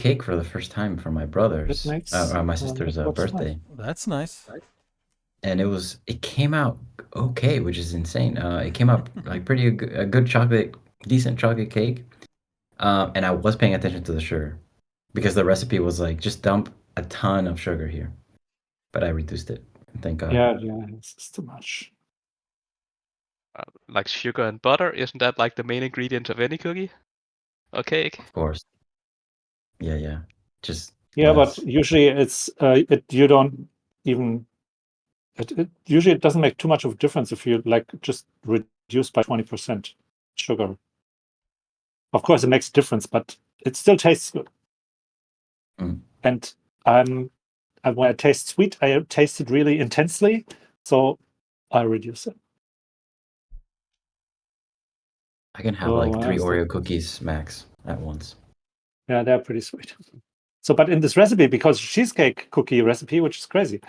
cake for the first time for my That brother's, makes my sister's what's nice. birthday, That's nice. and it came out okay, which is insane. It came out like a good chocolate, decent chocolate cake. And I was paying attention to the sugar because the recipe was like just dump a ton of sugar here, but I reduced it. Thank God. Yeah, it's too much. Like sugar and butter, isn't that like the main ingredient of any cookie or cake? Of course. Yeah. Just Yeah, less. but usually it's you don't even usually it doesn't make too much of a difference if you like just reduce by 20% sugar. Of course, it makes a difference, but it still tastes good. Mm. And when I taste sweet, I taste it really intensely, so I reduce it. I can have like 3 Oreo cookies max at once. Yeah, they're pretty sweet. So, but in this recipe, because cheesecake cookie recipe, which is crazy,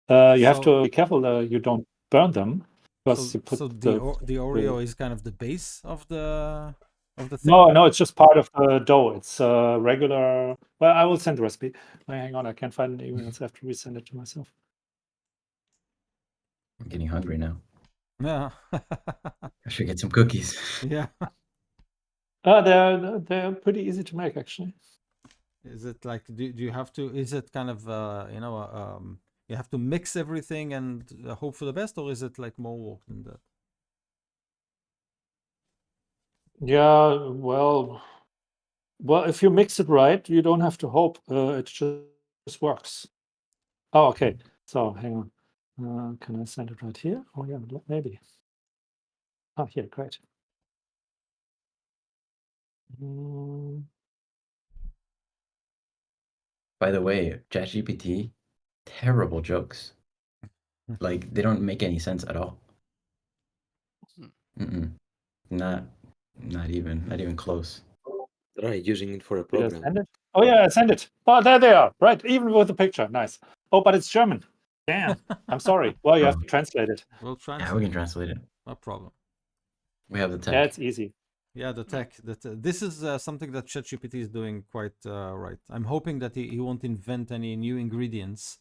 you have to be careful you don't burn them because you put the Oreo is kind of the base of the thing. No, it's just part of the dough. It's regular. Well, I will send the recipe. Hang on, I can't find the emails. I have to resend it to myself. I'm getting hungry now. Yeah. I should get some cookies. Yeah. They're pretty easy to make, actually. Is it like do you have to? Is it kind of you have to mix everything and hope for the best, or is it like more work than that? Yeah, well, if you mix it right, you don't have to hope. It just works. Oh, okay. So hang on. Can I send it right here? Oh yeah, maybe. Oh, here, great. By the way, ChatGPT, terrible jokes. Like they don't make any sense at all. Not even close. Try using it for a Did I program. send it? Oh yeah, I sent it. Oh, there they are. Right, even with the picture. Nice. Oh, but it's German. Damn. I'm sorry. Well, you have to translate it. We'll translate. Yeah, we can translate it. No problem. We have the tech. Yeah, it's easy. Yeah, the tech. This is something that ChatGPT is doing quite right. I'm hoping that he won't invent any new ingredients.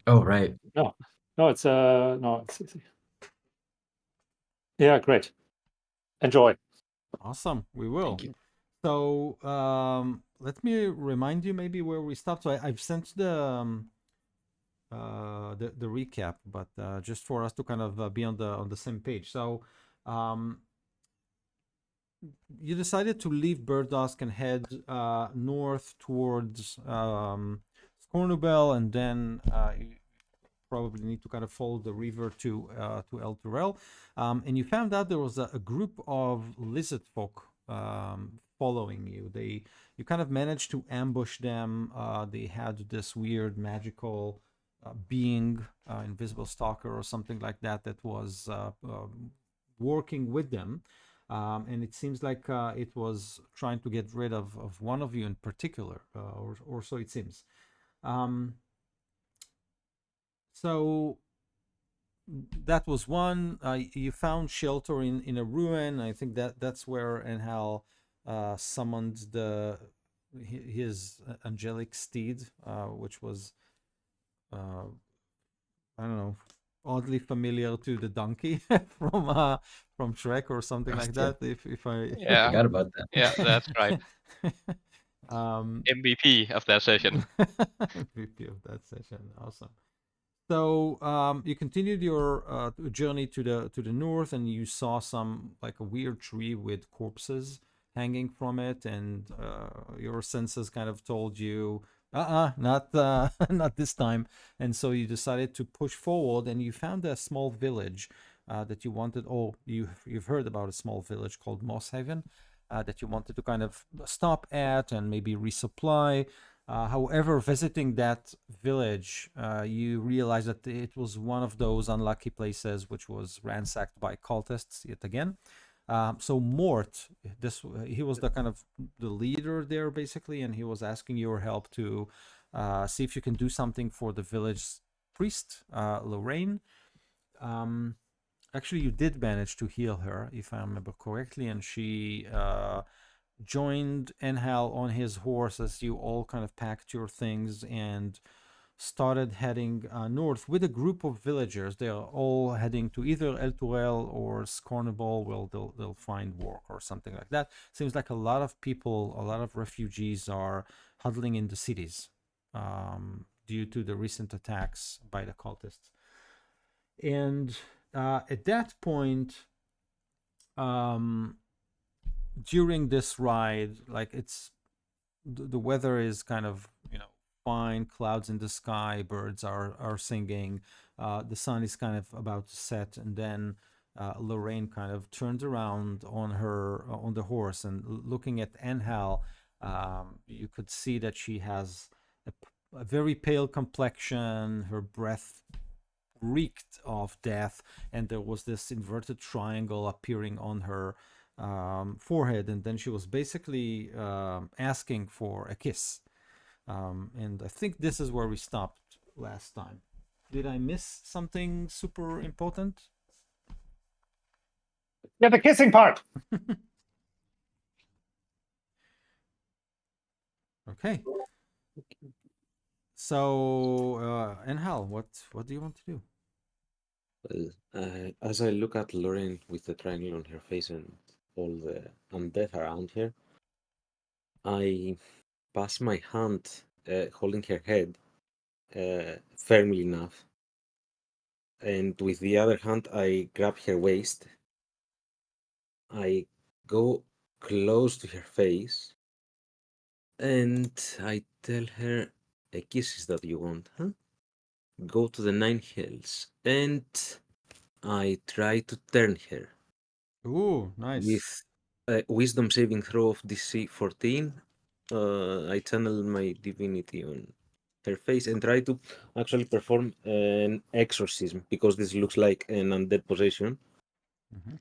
Oh right. No, it's easy. Yeah, great. Enjoy. Awesome. We will. Thank you. So let me remind you maybe where we stopped. So I've sent the recap, but just for us to kind of be on the same page. So you decided to leave Birdusk and head north towards Scornubel, and then you probably need to kind of follow the river to El Turel. And you found out there was a group of lizard folk following you. You kind of managed to ambush them. They had this weird magical being, invisible stalker or something like that, that was working with them. And it seems like it was trying to get rid of one of you in particular, or so it seems. So that was one. You found shelter in a ruin. I think that's where Enhal summoned his angelic steed, which was I don't know, oddly familiar to the donkey from Shrek or something like that. If I forgot about that. Yeah, that's right. MVP of that session. MVP of that session. Awesome. So you continued your journey to the north, and you saw some like a weird tree with corpses hanging from it, and your senses kind of told you, not not this time. And so you decided to push forward, and you found a small village that you wanted. Oh, you've heard about a small village called Mosshaven that you wanted to kind of stop at and maybe resupply. However, visiting that village, you realize that it was one of those unlucky places which was ransacked by cultists yet again. So Mort, he was the kind of the leader there basically, and he was asking your help to see if you can do something for the village priest, Lorraine. Actually, you did manage to heal her, if I remember correctly, and she joined Enhal on his horse as you all kind of packed your things and started heading north with a group of villagers. They are all heading to either El Turel or Scornable. Well, they'll find work or something like that. Seems like a lot of people, a lot of refugees are huddling in the cities due to the recent attacks by the cultists. And at that point, during this ride, like it's the weather is kind of fine, clouds in the sky, birds are singing, the sun is kind of about to set, and then Lorraine kind of turns around on her on the horse and looking at Enhal, you could see that she has a very pale complexion, her breath reeked of death, and there was this inverted triangle appearing on her forehead, and then she was basically asking for a kiss. And I think this is where we stopped last time. Did I miss something super important? Yeah, the kissing part. Okay. So, Enhal, what do you want to do? Well, as I look at Lauren with the triangle on her face and all the undead around her, I pass my hand, holding her head firmly enough, and with the other hand, I grab her waist. I go close to her face, and I tell her, "A kiss is that you want, huh? Go to the 9 hills," and I try to turn her. Ooh, nice. With a wisdom saving throw of DC 14, I channel my divinity on her face and try to actually perform an exorcism because this looks like an undead possession. Mhm.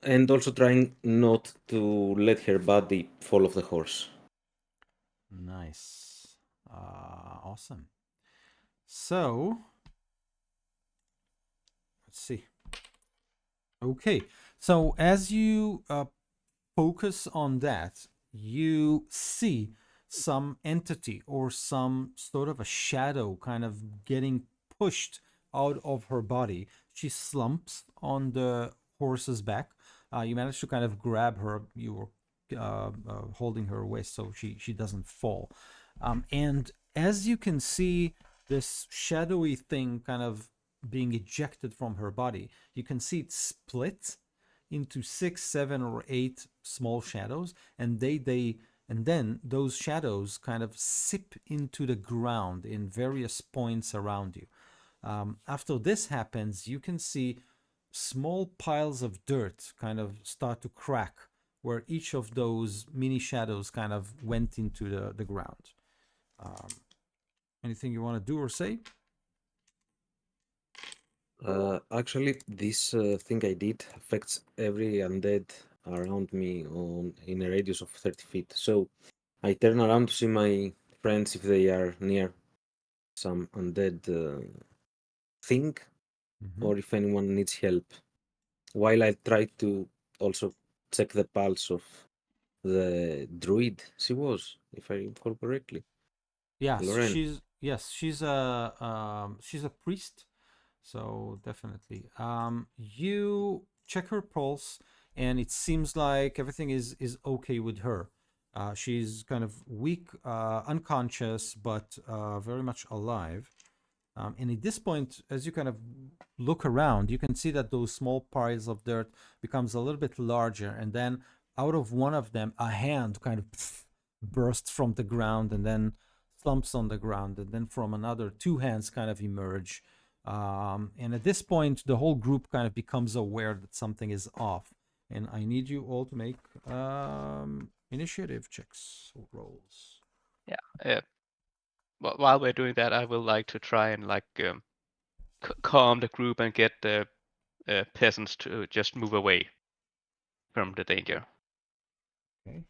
And also trying not to let her body fall off the horse. Nice. Awesome. So, let's see. Okay. So, as you focus on that, you see some entity or some sort of a shadow kind of getting pushed out of her body. She slumps on the horse's back. You manage to kind of grab her. You were holding her waist so she doesn't fall. And as you can see, this shadowy thing kind of being ejected from her body, you can see it split into 6, 7, or 8 small shadows, and and then those shadows kind of sip into the ground in various points around you. After this happens, you can see small piles of dirt kind of start to crack where each of those mini shadows kind of went into the ground. Anything you want to do or say? Actually, this thing I did affects every undead around me in a radius of 30 feet. So I turn around to see my friends if they are near some undead thing Mhm. or if anyone needs help. While I try to also check the pulse of the druid she was, if I recall correctly. Yes, Lauren. she's a priest, so definitely. You check her pulse, and it seems like everything is okay with her. She's kind of weak, unconscious, but very much alive. And at this point, as you kind of look around, you can see that those small piles of dirt becomes a little bit larger, and then out of one of them, a hand kind of bursts from the ground and then thumps on the ground, and then from another, two hands kind of emerge. And at this point, the whole group kind of becomes aware that something is off. And I need you all to make initiative checks or rolls. Yeah. While we're doing that, I will like to try and like calm the group and get the peasants to just move away from the danger. Okay.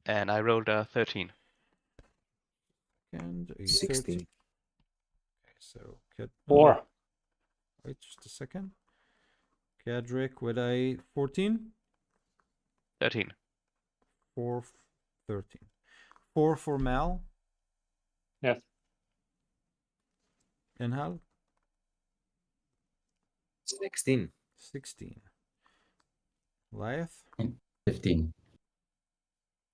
And I rolled a 13. And a 16. 13. Okay, so 4. wait just a second. Kedrick with a 14. 13. 4, 13. 4 for Mal. Yes. Enhal. 16. 16. Lyeth. 15.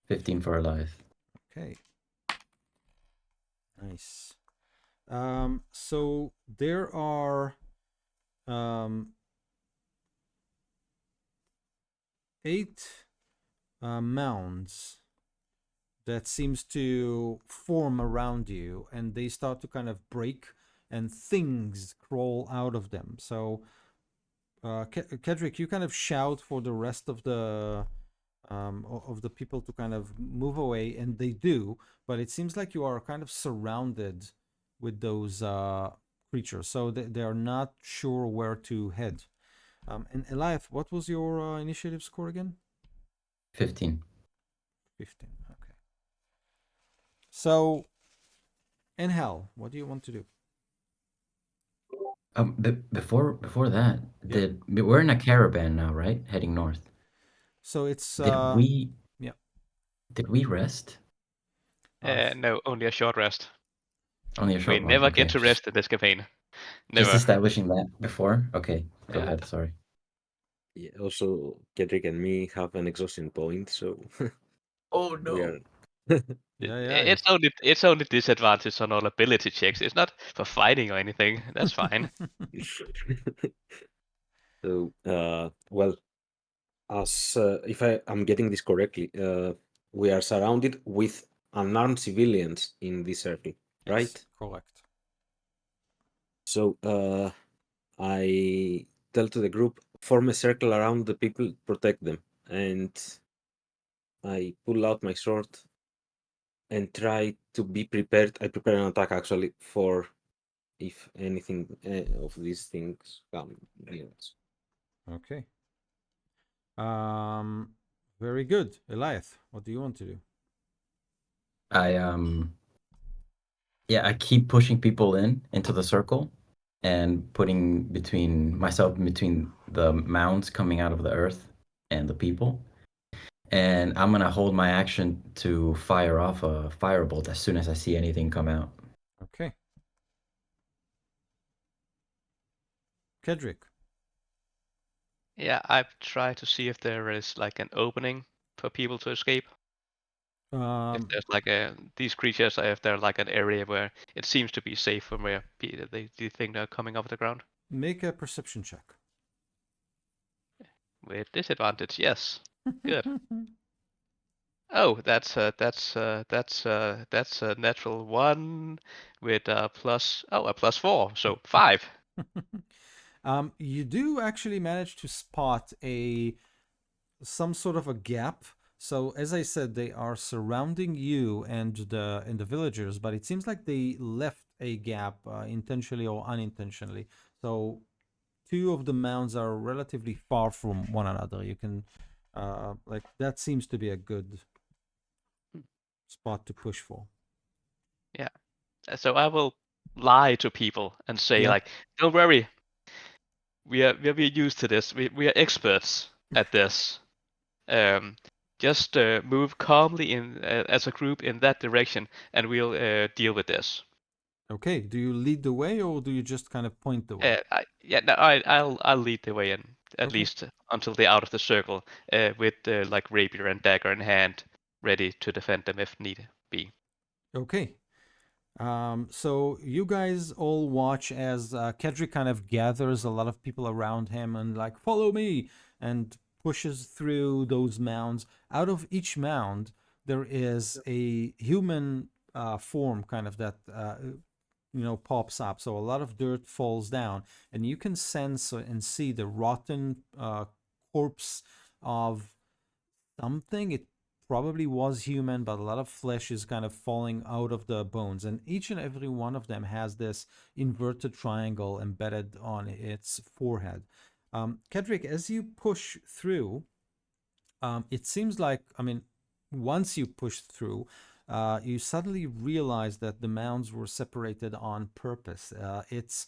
15 for Elias. Okay. Nice. So there are 8 mounds that seems to form around you, and they start to kind of break, and things crawl out of them. So, Kedrick, you kind of shout for the rest of the people to kind of move away, and they do. But it seems like you are kind of surrounded with those creatures, so they are not sure where to head. And Eliath, what was your initiative score again? 15. 15. Okay. So, in hell, what do you want to do? Before that, Yeah. we're in a caravan now, right? Heading north. So it's Did we yeah. did we rest? No, only a short rest. Only a We short one. never Okay. get to rest in this campaign. Just Never. establishing that before. Okay. Go Yeah. ahead. Sorry. Yeah, also, Kendrick and me have an exhaustion point, so Oh we are. Yeah. It's only disadvantage on all ability checks. It's not for fighting or anything. That's fine. So, well, as if I'm getting this correctly, we are surrounded with unarmed civilians in this circle, Yes, right? correct. So, I tell to the group, form a circle around the people, protect them, and I pull out my sword and try to be prepared. I prepare an attack actually for if anything of these things come near us. Okay. Very good. Eliath, what do you want to do? I yeah, I keep pushing people into the circle and putting myself between the mounds coming out of the earth and the people. And I'm gonna hold my action to fire off a firebolt as soon as I see anything come out. Okay. Kedrick. Yeah, I've tried to see if there is like an opening for people to escape. If there's like these creatures, if they're like an area where it seems to be safe from where they think they're coming off the ground. Make a perception check. With disadvantage, yes. Good. Oh, that's a natural one with a plus. Oh, a +4, so 5. You do actually manage to spot some sort of a gap. So as I said, they are surrounding you and the villagers, but it seems like they left a gap intentionally or unintentionally. So 2 of the mounds are relatively far from one another. You can like that seems to be a good spot to push for. Yeah. So I will lie to people and say Yeah. like, don't worry, we're used to this. We are experts at this. Um, just move calmly in as a group in that direction, and we'll deal with this. Okay. Do you lead the way or do you just kind of point the way? I'll lead the way in at Okay. least until they're out of the circle, with like rapier and dagger in hand, ready to defend them if need be. Okay. So you guys all watch as Kedrick kind of gathers a lot of people around him and like follow me and pushes through those mounds. Out of each mound, there is a human form kind of that pops up. So a lot of dirt falls down, and you can sense and see the rotten corpse of something. It probably was human, but a lot of flesh is kind of falling out of the bones. And each and every one of them has this inverted triangle embedded on its forehead. Kedrick, as you push through, it seems like, I mean, once you push through, you suddenly realize that the mounds were separated on purpose. It's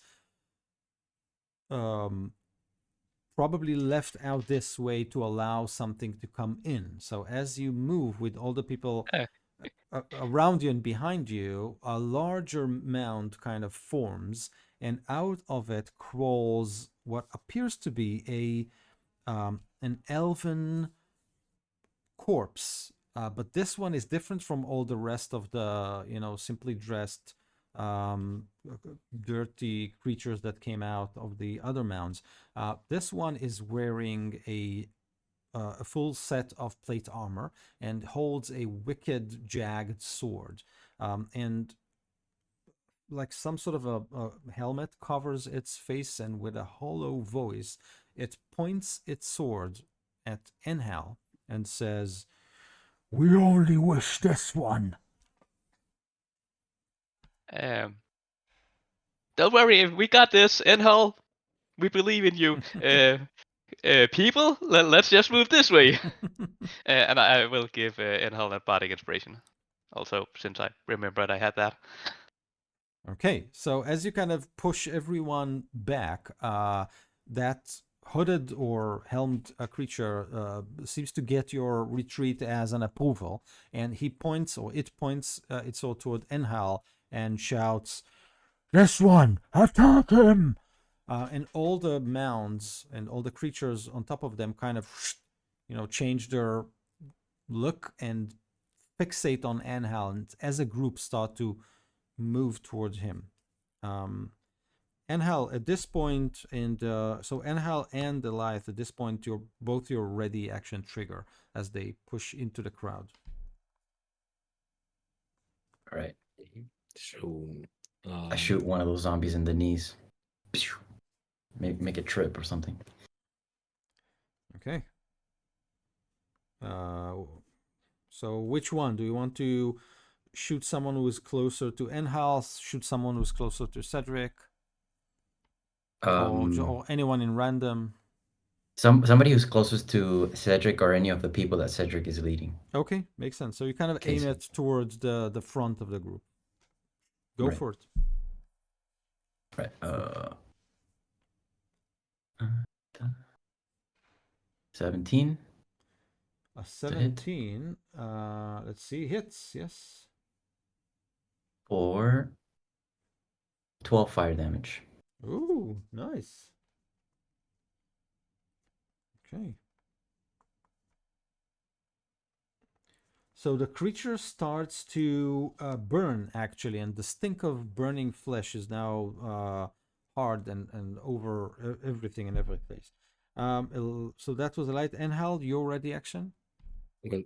probably left out this way to allow something to come in. So as you move with all the people around you and behind you, a larger mound kind of forms, and out of it crawls what appears to be an elven corpse. But this one is different from all the rest of the, simply dressed, dirty creatures that came out of the other mounds. This one is wearing a full set of plate armor and holds a wicked, jagged sword. And like some sort of a helmet covers its face, and with a hollow voice, it points its sword at Enhal and says, "We only wish this one." Don't worry, we got this, Enhal. We believe in you. People, let's just move this way. And I will give Enhal a bardic inspiration. Also, since I remembered I had that. Okay, so as you kind of push everyone back, that hooded or helmed creature seems to get your retreat as an approval, and he points, or it points its sword toward Enhal and shouts, "This one, attack him!" And all the mounds and all the creatures on top of them kind of, change their look and fixate on Enhal, and as a group start to move towards him. Enhal, at this point, and so Enhal and Eliath, at this point, both your ready action trigger as they push into the crowd. All right. So I shoot one of those zombies in the knees. Make it trip or something. Okay. So which one? Do you want to shoot someone who is closer to Enhal, shoot someone who's closer to Cedric, or anyone in random? Somebody who's closest to Cedric or any of the people that Cedric is leading. Okay, makes sense. So you kind of aim it towards the front of the group. Go for it. Right. 17. A 17. Let's see. Hits. Yes. Or 12 fire damage. Ooh, nice. Okay. So the creature starts to burn, actually, and the stink of burning flesh is now hard and over everything and every place. So that was a light. Enhal, your ready action? Well,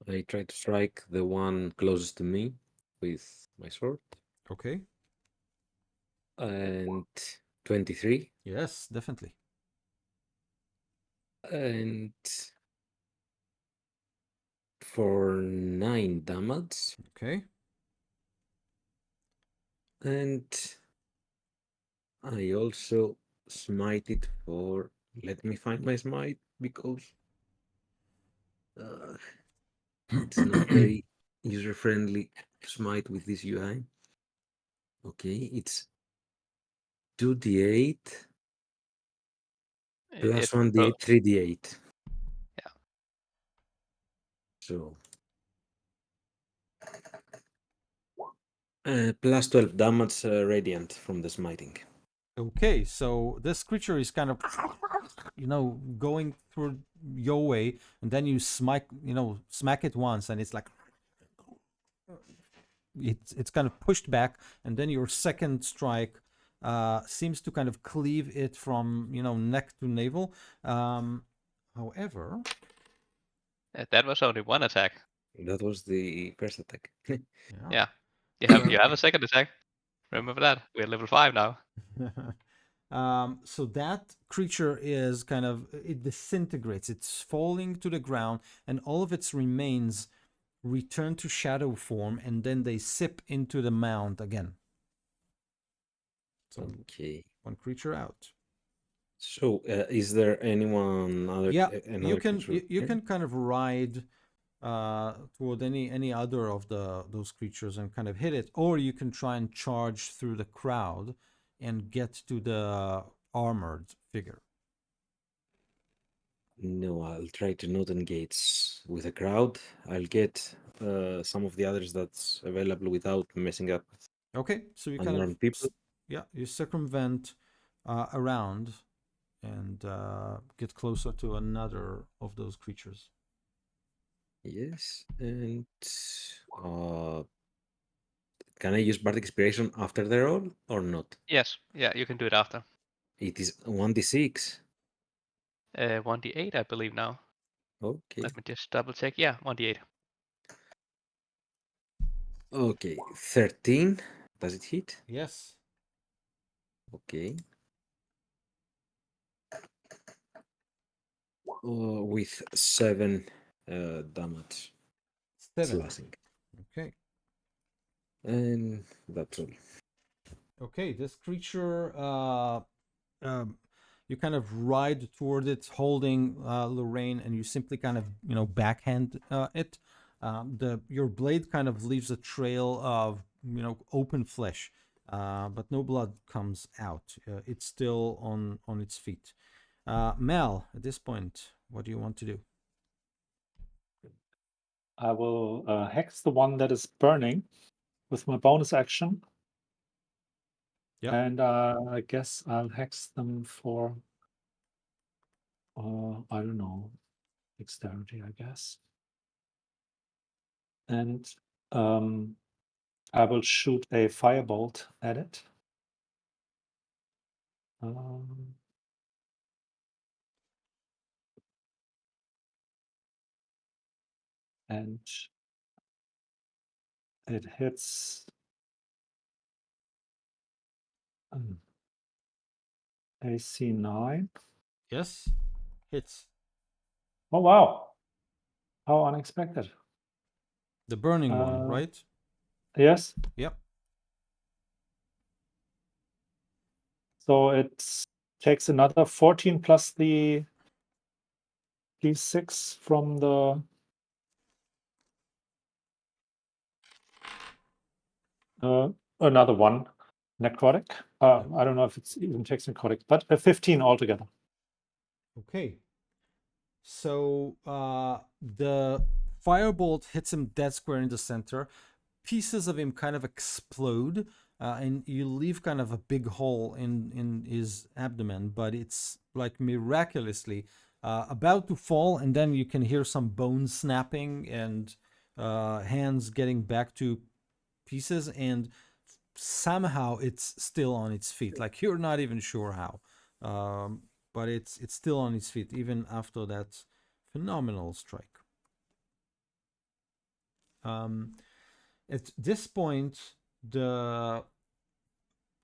I try to strike the one closest to me with my sword. Okay. And 23. Yes, definitely. And for 9 damage. Okay. And I also smite it for. Let me find my smite because it's not very user friendly to smite with this UI. Okay, it's 2d8 plus 1d8, 3d8. Yeah. So plus 12 damage radiant from the smiting. Okay, so this creature is kind of, going through your way, and then you smack it once, and it's like, it's kind of pushed back, and then your second strike seems to kind of cleave it from, neck to navel. However, that was only one attack. That was the first attack. Yeah. You have a second attack. Remember that. We're level 5 now. So that creature is kind of, it disintegrates. It's falling to the ground, and all of its remains return to shadow form, and then they sip into the mound again. So Okay. one creature out. So is there anyone other? Yeah, another you can kind of ride toward any other of those creatures and kind of hit it, or you can try and charge through the crowd and get to the armored figure. No, I'll try to not engage with a crowd. I'll get some of the others that's available without messing up with Okay, so you kind of unarmed people. yeah, you circumvent around and get closer to another of those creatures. Yes, and can I use Bardic Inspiration after the roll or not? Yes, yeah, you can do it after. It is 1d6. 1d8, I believe now. Okay. Let me just double check. Yeah, 1d8. Okay, 13. Does it hit? Yes. Okay. With 7 damage 7. slashing. Okay. And that's all. Okay, this creature, you kind of ride toward it, holding Lorraine, and you simply kind of, backhand it. Your blade kind of leaves a trail of, open flesh, but no blood comes out. It's still on its feet. Mel, at this point, what do you want to do? I will hex the one that is burning with my bonus action. Yeah. And I guess I'll hex them for, I don't know, dexterity, I guess. And I will shoot a firebolt at it. And it hits AC 9. Yes. Hits. Oh, wow. How unexpected. The burning one, right? Yes. Yep. So it takes another 14 plus the d6 from the another one, necrotic. I don't know if it's even takes necrotic, but 15 altogether. Okay. So the firebolt hits him dead square in the center. Pieces of him kind of explode, and you leave kind of a big hole in his abdomen. But it's like miraculously about to fall, and then you can hear some bones snapping and hands getting back to pieces, and somehow it's still on its feet. Like you're not even sure how. But it's still on its feet even after that phenomenal strike. At this point, the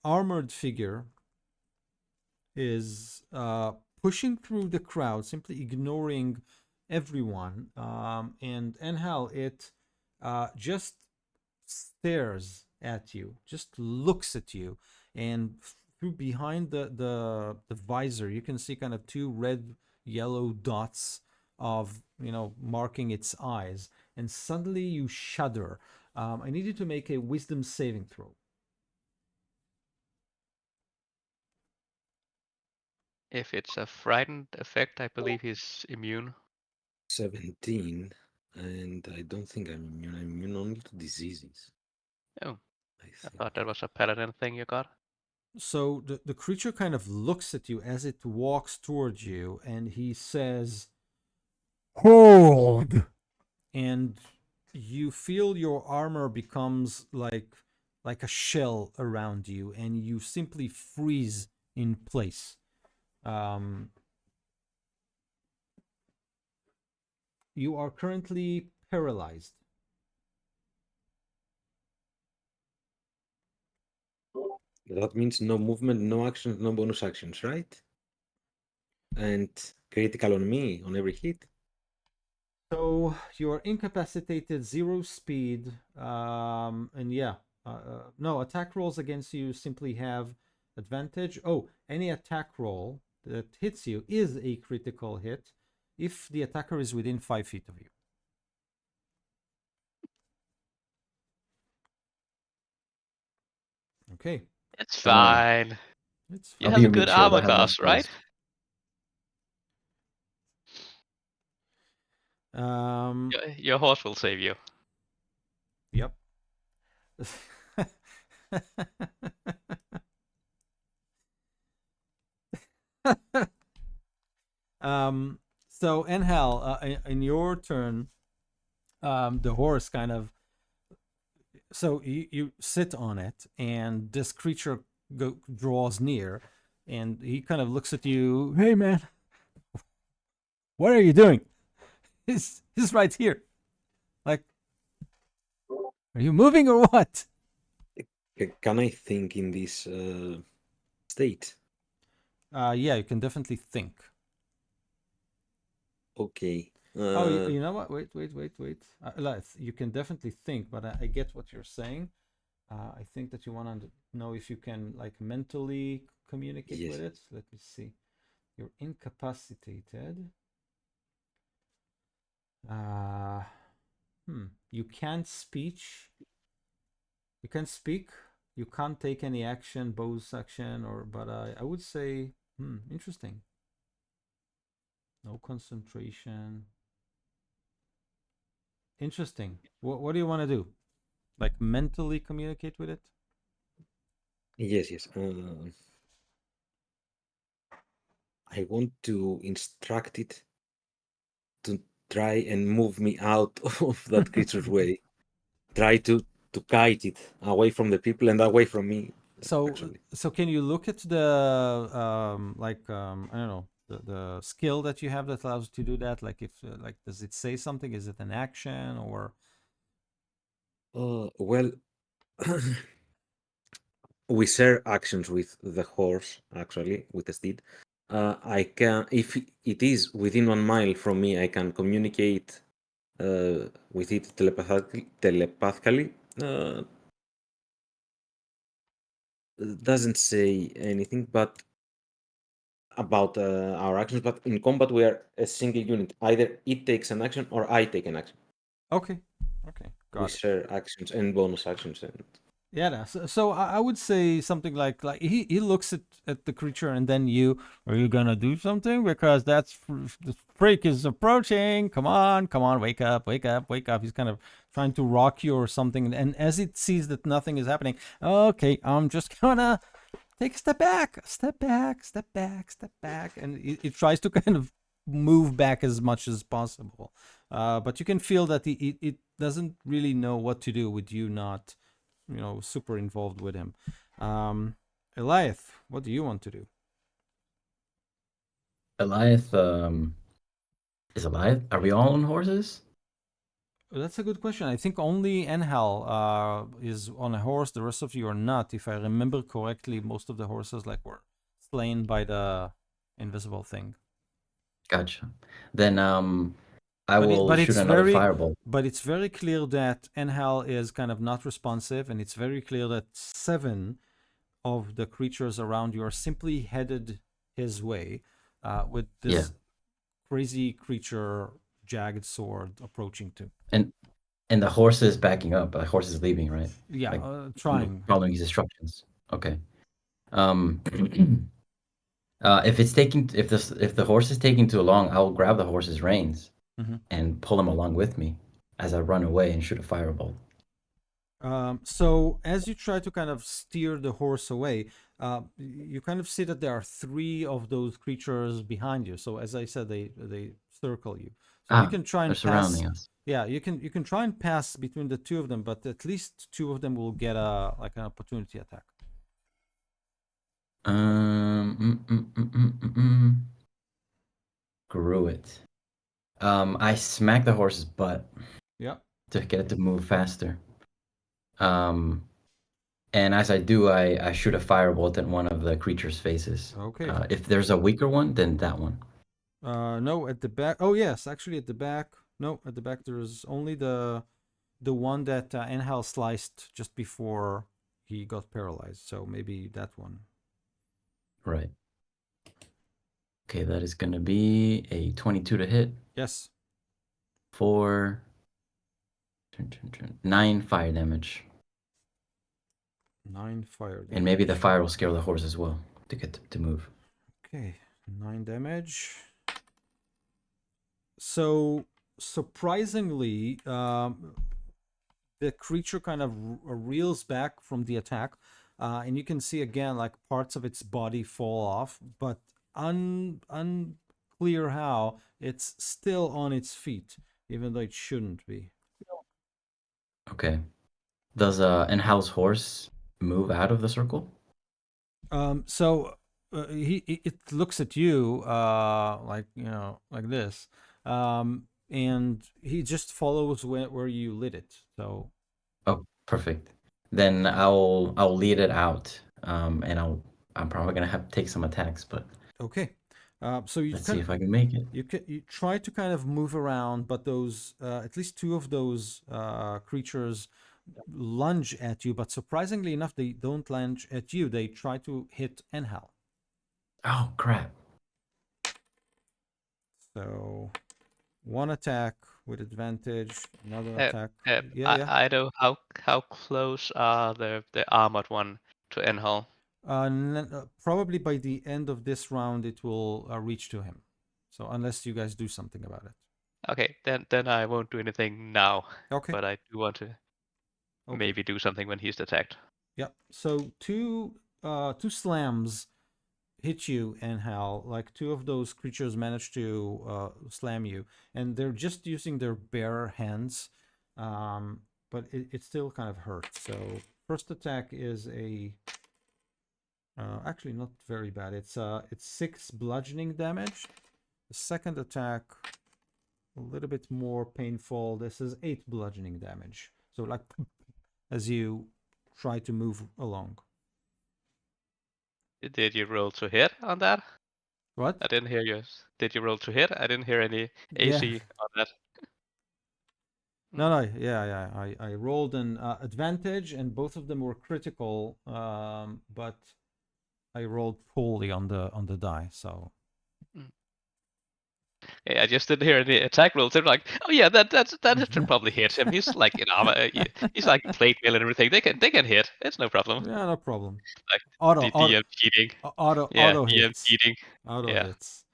armored figure is pushing through the crowd, simply ignoring everyone. And Angel, it just stares at you, just looks at you, and through behind the visor, you can see kind of two red yellow dots of marking its eyes, and suddenly you shudder. I need you to make a wisdom saving throw. If it's a frightened effect, I believe he's immune. 17. And I don't think I'm immune. I'm immune only to diseases. Oh, I I think. thought that was a paladin thing you got. So the creature kind of looks at you as it walks towards you, and he says, "Hold!" And you feel your armor becomes like a shell around you, and you simply freeze in place. You are currently paralyzed. That means no movement, no actions, no bonus actions, right? And critical on me on every hit. So you're incapacitated, 0 speed, and yeah, no attack rolls against you simply have advantage. Oh, any attack roll that hits you is a critical hit if the attacker is within 5 feet of you. Okay, It's Don't worry. fine. it's You I'll fine. have be a a good meat shield. I armor have enough class, right? spells. Your horse will save you. Yep. So Enhal, in your turn, the horse kind of, so you sit on it, and this creature draws near, and he kind of looks at you. Hey man, what are you doing? He's right here. Like, are you moving or what? Can I think in this state? Yeah, you can definitely think. Okay. Oh, you know what? Wait. You can definitely think, but I get what you're saying. I think that you want to know if you can like mentally communicate Yes. with it. Let me see. You're incapacitated. Uh, You can't speech. You can speak. You can't take any action, bonus action, or but I would say, interesting. No concentration. Interesting. What do you want to do? Like mentally communicate with it? Yes. I want to instruct it to try and move me out of that creature's way. Try to guide it away from the people and away from me. Actually, So can you look at the I don't know, the skill that you have that allows you to do that? Like if like does it say something? Is it an action or? well, we share actions with the horse. Actually, with the steed, I can, if it is within 1 mile from me, I can communicate with it telepathically. Doesn't say anything, but about our actions. But in combat, we are a single unit. Either it takes an action or I take an action. Okay, We got it. share actions and bonus actions. And Yeah, so I would say something like he looks at the creature, and then are you gonna do something because the freak is approaching. Come on, wake up, wake up, wake up. He's kind of trying to rock you or something, and as it sees that nothing is happening, okay, I'm just gonna take a step back, step back, and it tries to kind of move back as much as possible. But you can feel that it doesn't really know what to do with you not, super involved with him. Eliath, what do you want to do? Eliath, is Eliath? Are we all on horses? That's a good question. I think only Enhal is on a horse. The rest of you are not. If I remember correctly, most of the horses were slain by the invisible thing. Gotcha. Then I will But shoot it's another very, fireball. but it's very clear that Enhal is kind of not responsive, and it's very clear that 7 of the creatures around you are simply headed his way, with this crazy creature, jagged sword, approaching too. And the horse is backing up. The horse is leaving, right? Yeah, Like, trying. following his instructions. Okay. If the horse is taking too long, I will grab the horse's reins and pull him along with me as I run away and shoot a firebolt. So as you try to kind of steer the horse away, you kind of see that there are 3 of those creatures behind you. So as I said, they circle you. So you can try and they're surrounding us. Yeah, you can try and pass between the 2 of them, but at least 2 of them will get an opportunity attack. Screw it. I smack the horse's butt. Yeah. To get it to move faster. And as I do, I shoot a firebolt at one of the creature's faces. Okay. If there's a weaker one, then that one. No, at the back. Oh yes, actually at the back. No, at the back there's only the one that Enhal sliced just before he got paralyzed. So maybe that one. Right. Okay, that is going to be a 22 to hit. Yes. 4, 9 fire damage. 9 fire damage. And maybe the fire will scare the horse as well to get to move. Okay, 9 damage. So surprisingly, the creature kind of reels back from the attack, and you can see again like parts of its body fall off, but unclear how it's still on its feet, even though it shouldn't be. Okay. Does Enhal's horse move out of the circle? So it looks at you like like this, and he just follows where you lit it. So Oh, perfect. Then I'll lead it out, and I'm probably gonna have to take some attacks, but okay, so you let's can see if I can make it. you try to kind of move around, but those at least two of those creatures lunge at you. But surprisingly enough, they don't lunge at you. They try to hit Enhal. Oh crap! So one attack with advantage, another Uh, attack. Yeah, yeah. I know how close are the armored one to Enhal. Probably by the end of this round, it will reach to him. So unless you guys do something about it. Okay, then I won't do anything now, Okay. but I do want to Okay. maybe do something when he's attacked. Yeah. So two slams hit you and Hal. Like two of those creatures managed to slam you, and they're just using their bare hands, but it still kind of hurts. So first attack is a actually not very bad. It's 6 bludgeoning damage. The second attack a little bit more painful. This is 8 bludgeoning damage. So like as you try to move along. Did you roll to hit on that? What? I didn't hear you. Did you roll to hit? I didn't hear any Yeah. AC on that. No, no, yeah. I rolled an advantage, and both of them were critical. But I rolled poorly on the die. So Yeah, I just didn't hear any attack rolls. They're like, oh yeah, that should probably hit him. He's like in armor. He's like plate mail and everything. They can hit. It's no problem. yeah, no problem. Like Auto the DM cheating. Yeah, auto DM hits. cheating. Auto Yeah. hits.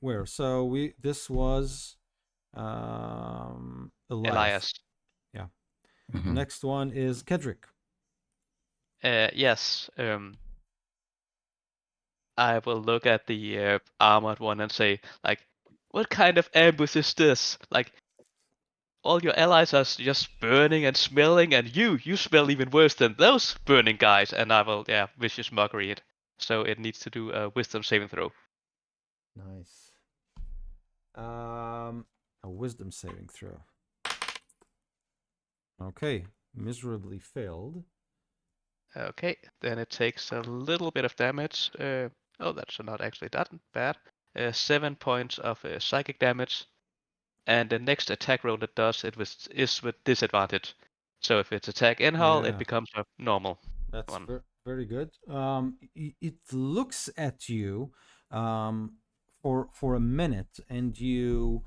Where? So this was Elias. Elias. Yeah. Mhm. Next one is Kedrick. Yes. I will look at the armored one and say, like, what kind of ambush is this? Like, all your allies are just burning and smelling, and you smell even worse than those burning guys. And I will, yeah, vicious mockery it. So it needs to do a wisdom saving throw. Nice. A wisdom saving throw. Okay, miserably failed. Okay, then it takes a little bit of damage. Oh, that's not actually that bad. 7 points of psychic damage. And the next attack roll it does is with disadvantage. So if it's attack in hull, it Yeah, becomes a normal that's one. very good. It looks at you for a minute, and you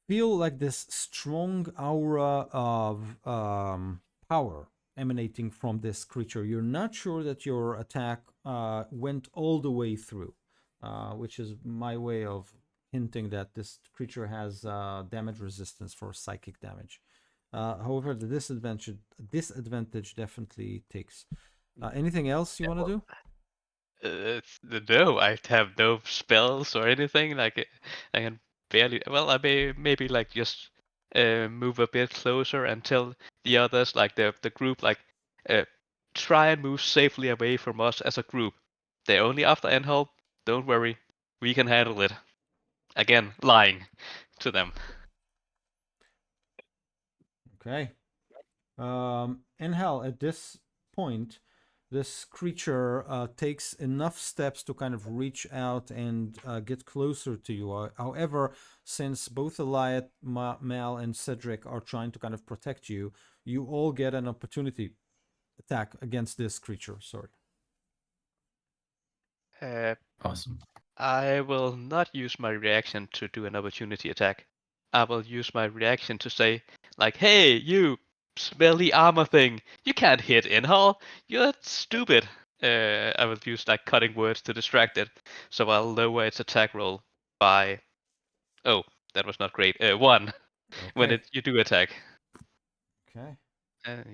feel like this strong aura of power emanating from this creature. You're not sure that your attack went all the way through, which is my way of hinting that this creature has damage resistance for psychic damage. However, the disadvantage definitely takes. Anything else you want to do? No, I have no spells or anything. Like I can barely. Well, I maybe like just move a bit closer and tell the others, like the group, like uh, try and move safely away from us as a group. They're only after Endhelp. Don't worry, we can handle it. Again, lying to them. Okay. In hell, at this point, this creature takes enough steps to kind of reach out and get closer to you. However, since both Eliot, Mal, and Cedric are trying to kind of protect you, you all get an opportunity attack against this creature. Sorry. Uh, Awesome. I will not use my reaction to do an opportunity attack. I will use my reaction to say, like, hey, you smelly armor thing, you can't hit Inhal, you're stupid. I will use like cutting words to distract it, so I'll lower its attack roll by. Oh, that was not great. 1 when Okay. you do attack. Okay.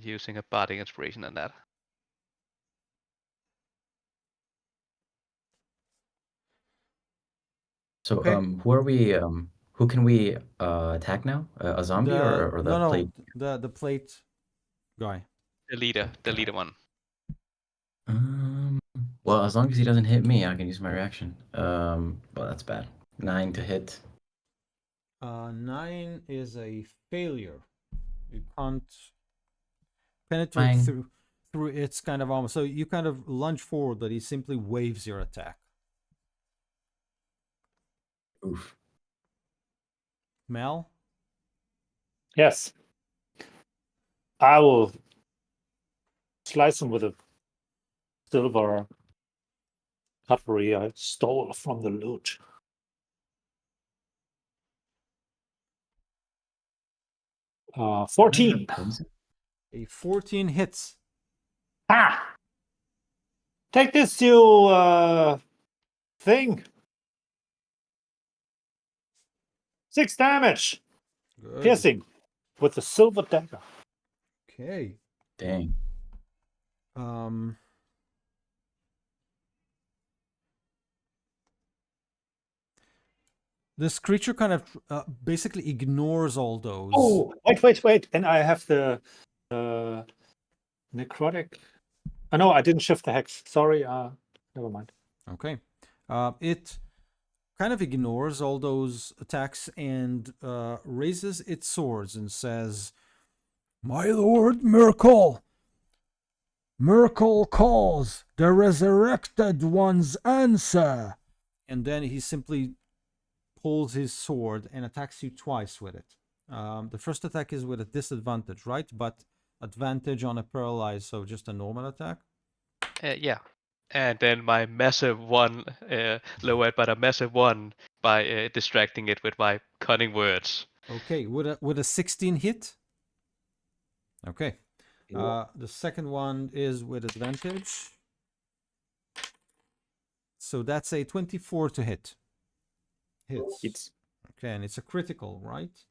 Using a bardic inspiration on that. So, Okay. who are we? Who can we attack now? A zombie or the no, plate? the plate guy. The leader one. Well, as long as he doesn't hit me, I can use my reaction. Well, that's bad. 9 to hit. 9 is a failure. You can't penetrate Fine. through its kind of armor. So you kind of lunge forward, but he simply waves your attack. Oof. Mel? Yes. I will slice him with a silver cutlery I stole from the loot. Uh, 14. A 14 hits. Ah! Take this, you thing. 6 damage. Good. Piercing with the silver dagger. Okay. Dang. This creature kind of basically ignores all those. Oh, wait. And I have the necrotic. Oh, no, I didn't shift the hex. Sorry. Never mind. Okay. It kind of ignores all those attacks and raises its swords and says, "My lord Merkel! Merkel calls, the resurrected ones answer." And then he simply pulls his sword and attacks you twice with it. The first attack is with a disadvantage, right? But advantage on a paralyzed, so just a normal attack. Yeah. And then my massive one lowered, but a massive one by distracting it with my cunning words. Okay, with a 16 hit. Okay. Yeah. The second one is with advantage. So that's a 24 to hit. Hits. It's Okay, and it's a critical, right?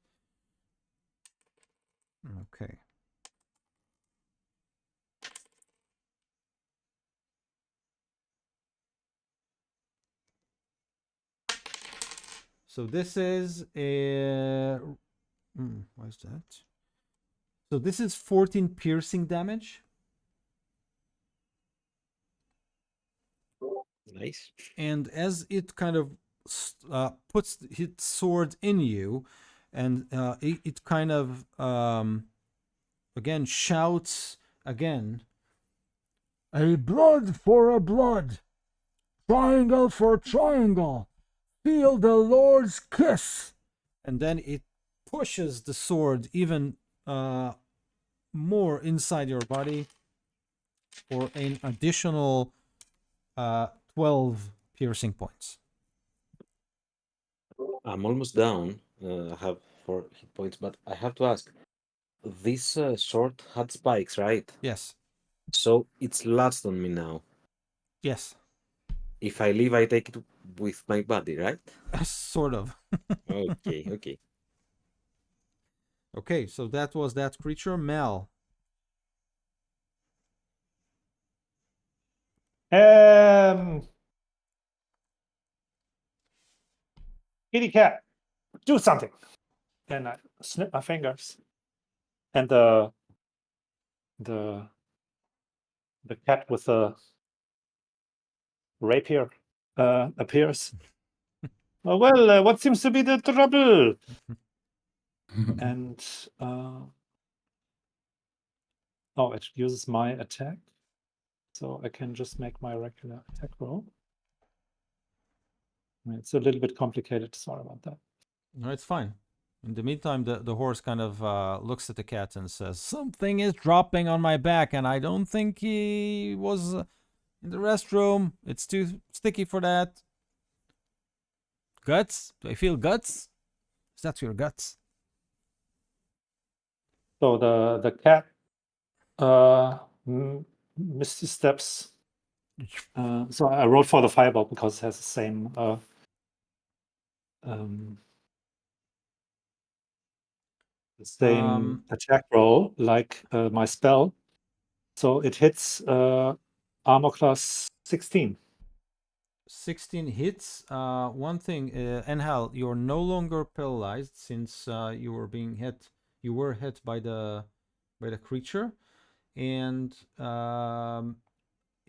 Okay. So this is a... what is that? So this is 14 piercing damage. nice. And as it kind of puts its sword in you, and it kind of again shouts again, "A blood for a blood, triangle for triangle, feel the Lord's kiss." And then it pushes the sword even more inside your body for an additional 12 piercing points. I'm almost down. I have 4 hit points, but I have to ask. This sword had spikes, right? Yes. So it's latched on me now. Yes. If I leave, I take it with my body, right? Sort of. Okay. Okay, so that was that creature. Mel. Kitty cat, do something. Then I snip my fingers, and the cat with the rapier appears. Well, what seems to be the trouble? And it uses my attack, so I can just make my regular attack roll. It's a little bit complicated. Sorry about that. No, it's fine. In the meantime, the horse kind of looks at the cat and says, "Something is dropping on my back, and I don't think he was in the restroom. It's too sticky for that." Guts? Do I feel guts? Is that your guts? So the cat misty steps. So I rolled for the fireball because it has the same the same attack roll like my spell. So it hits armor class 16. 16 hits. One thing, Enhal, you're no longer paralyzed since you were being hit. You were hit by the creature, and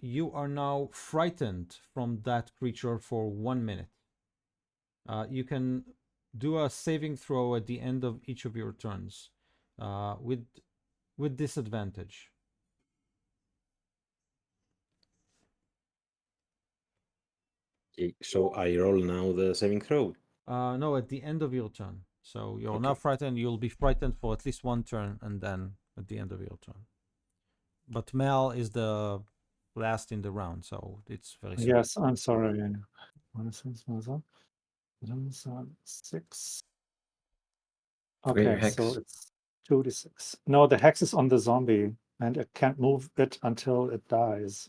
you are now frightened from that creature for 1 minute. You can do a saving throw at the end of each of your turns, with disadvantage. Okay, so I roll now the saving throw. No, at the end of your turn. So you're now Okay. frightened. You'll be frightened for at least one turn, and then at the end of your turn. But Mel is the last in the round, so it's very soon. Yes, I'm sorry. 6. Forget your Okay, hex. so it's 2d6. No, the hex is on the zombie, and it can't move it until it dies.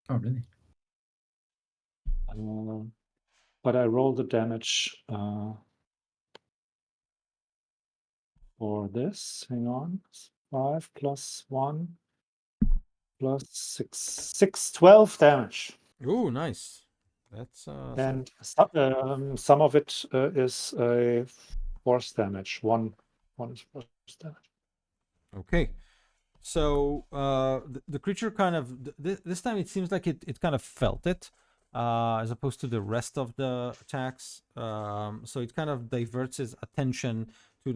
Oh, really? But I roll the damage for this. Hang on. 5 plus 1 plus 6. 12 damage. Ooh, nice. That's And some of it is a force damage. One is force damage. okay. So the creature kind of this time it seems like it kind of felt it, as opposed to the rest of the attacks. So it kind of diverts its attention to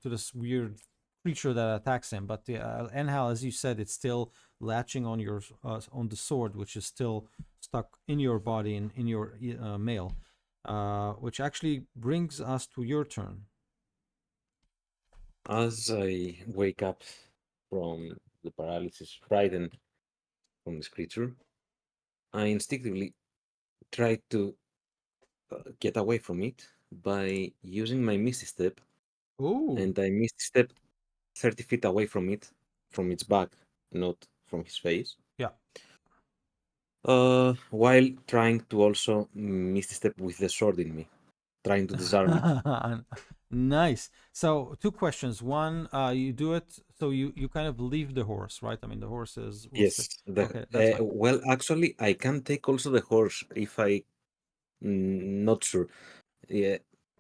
this weird creature that attacks him. But the Enhal, as you said, it's still latching on your on the sword, which is still stuck in your body in your mail, which actually brings us to your turn. As I wake up from the paralysis, frightened from this creature, I instinctively try to get away from it by using my Misty Step, Oh, and I Misty Step 30 feet away from it, from its back, not from his face. yeah. While trying to also Misty Step with the sword in me, trying to disarm it. Nice. So two questions. One, you do it so you kind of leave the horse, right? I mean, the horse is will Yes, sit. Okay, that's fine. well, actually, I can take also the horse if I. Not sure. Yeah,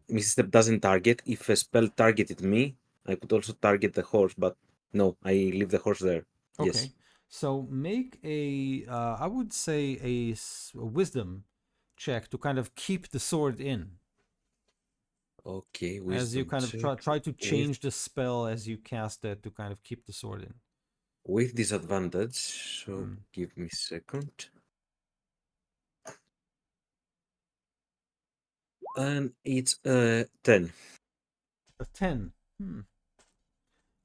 Misty Step doesn't target. If a spell targeted me, I could also target the horse, but no, I leave the horse there. Yes. Okay. So make a, I would say a wisdom check to kind of keep the sword in, Okay, as you wisdom kind of check try to with change the spell as you cast it to kind of keep the sword in. with disadvantage. So Hmm. give me a second. And it's 10. A 10. Hmm.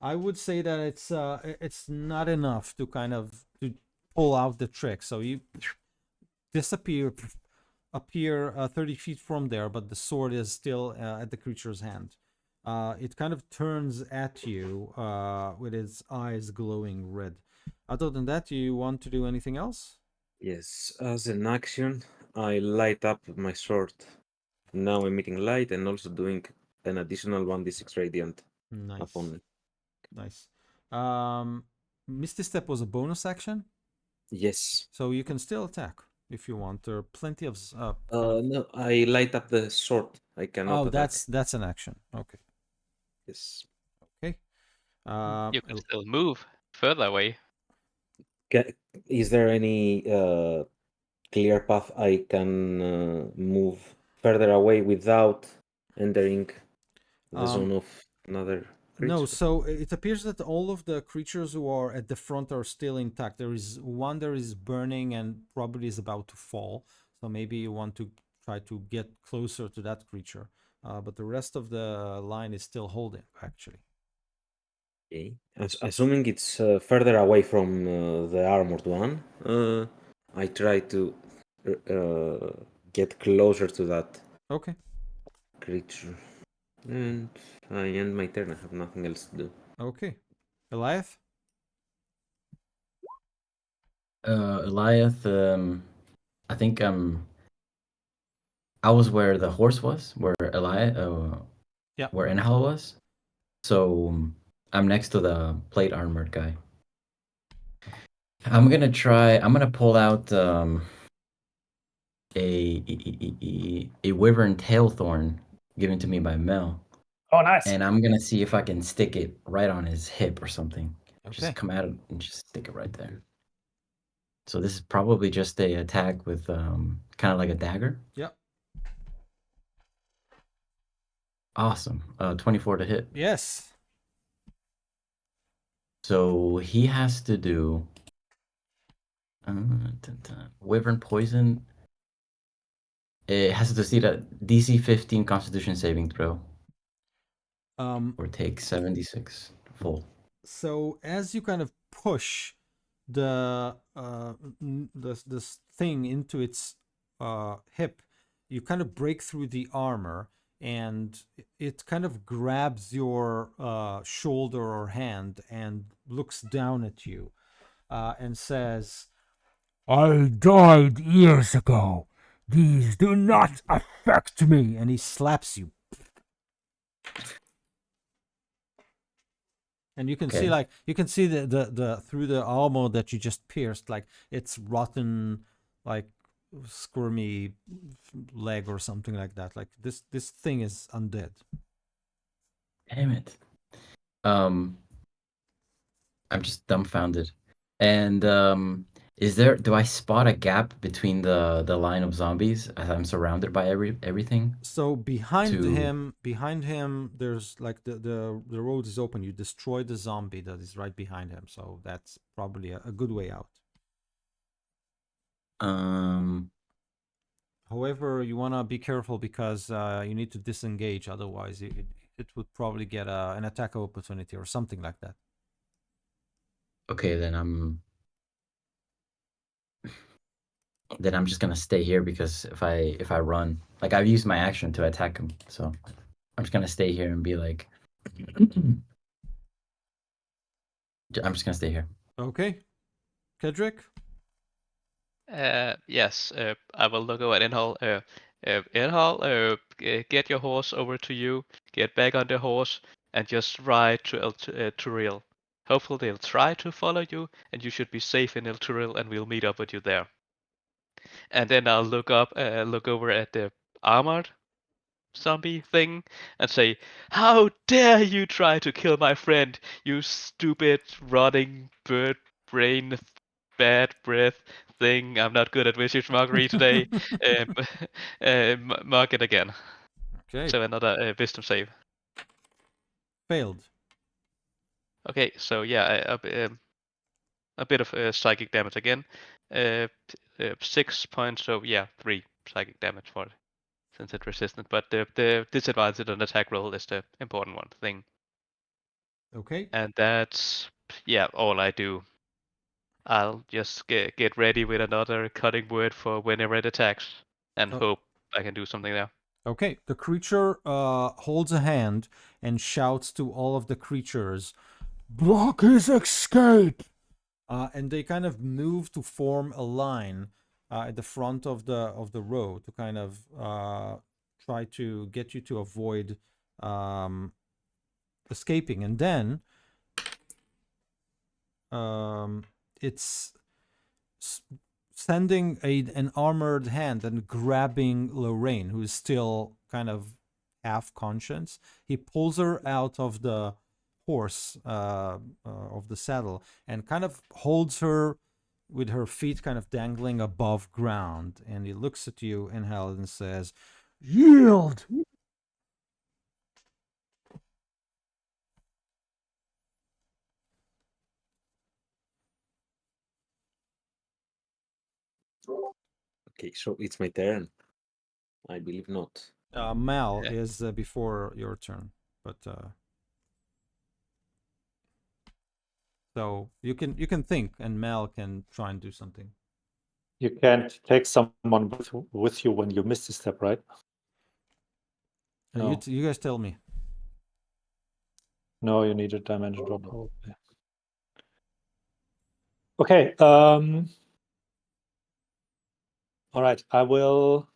I would say that it's not enough to kind of to pull out the trick. So you appear 30 feet from there, but the sword is still at the creature's hand. It kind of turns at you with its eyes glowing red. Other than that, do you want to do anything else? Yes, as an action, I light up my sword, now emitting light and also doing an additional 1d6 radiant upon Nice, me. nice. Misty Step was a bonus action, Yes. so you can still attack if you want. There are plenty of kind of. No, I light up the sword. I cannot Oh, attack. that's an action. Okay, Yes. okay. You can still move further away. Is there any clear path I can move further away without entering the zone of another No, creature? so it appears that all of the creatures who are at the front are still intact. There is one that is burning and probably is about to fall. So maybe you want to try to get closer to that creature. But the rest of the line is still holding, actually. Okay. Assuming it's further away from the armored one, I try to get closer to that Okay. creature. And I end my turn. I have nothing else to do. Okay. Eliath? Eliath, I think I was where the horse was, where Yeah. where Enhal was. So I'm next to the plate armored guy. I'm gonna pull out a wyvern tailthorn given to me by Mel, Oh, nice. and I'm gonna see if I can stick it right on his hip or something. Okay. Just come at it and just stick it right there. So this is probably just a attack with kind of like a dagger. Yep. Awesome. 24 to hit. Yes. So he has to do wyvern poison. It has to see that DC 15 Constitution saving throw or take 76 full. So as you kind of push the this thing into its hip, you kind of break through the armor, and it kind of grabs your shoulder or hand and looks down at you and says, "I died years ago. These do not affect me." And he slaps you. And you can see, Okay. like, you can see the through the armor that you just pierced, like it's rotten, like squirmy leg or something like that. Like this thing is undead. Damn it. I'm just dumbfounded. And do I spot a gap between the line of zombies as I'm surrounded by everything? So behind To him, there's like the road is open. You destroy the zombie that is right behind him. So that's probably a good way out. um However, you want to be careful because you need to disengage. Otherwise, it would probably get an attack opportunity or something like that. okay, then I'm just gonna stay here because if I run, like I've used my action to attack him, so I'm just gonna stay here and be like, I'm just gonna stay here. Okay, Kedrick. Yes, I will look over at Inhal. Inhal, get your horse over to you. Get back on the horse and just ride to Turil. Hopefully they'll try to follow you, and you should be safe in El Turil, and we'll meet up with you there. And then I'll look over at the armored zombie thing and say, "How dare you try to kill my friend, you stupid, rotting bird brain, bad breath thing. I'm not good at Wizard's Mockery today. Um, mark it again." Okay, So another wisdom save. failed. Okay, so yeah, a bit of psychic damage again. 6 points, so yeah, 3 psychic damage for it, since it's resistant. But the disadvantage on attack roll is the important one thing. Okay. And that's, yeah, all I do. I'll just get ready with another cutting word for whenever it attacks and Oh. hope I can do something there. Okay, the creature holds a hand and shouts to all of the creatures, "Block his escape!" And they kind of move to form a line at the front of the road to kind of try to get you to avoid escaping. And then it's sending an armored hand and grabbing Lorraine, who is still kind of half conscious. He pulls her out of the horse, of the saddle, and kind of holds her with her feet kind of dangling above ground. And he looks at you, Inhale, and says, "Yield!" Okay, so it's my turn. I believe not. Mal Yeah. is before your turn, but so you can think, and Mal can try and do something. You can't take someone with you when you miss a step, right? No. You guys tell me. No, you need a dimension drop. Probably. Okay. All right. I will.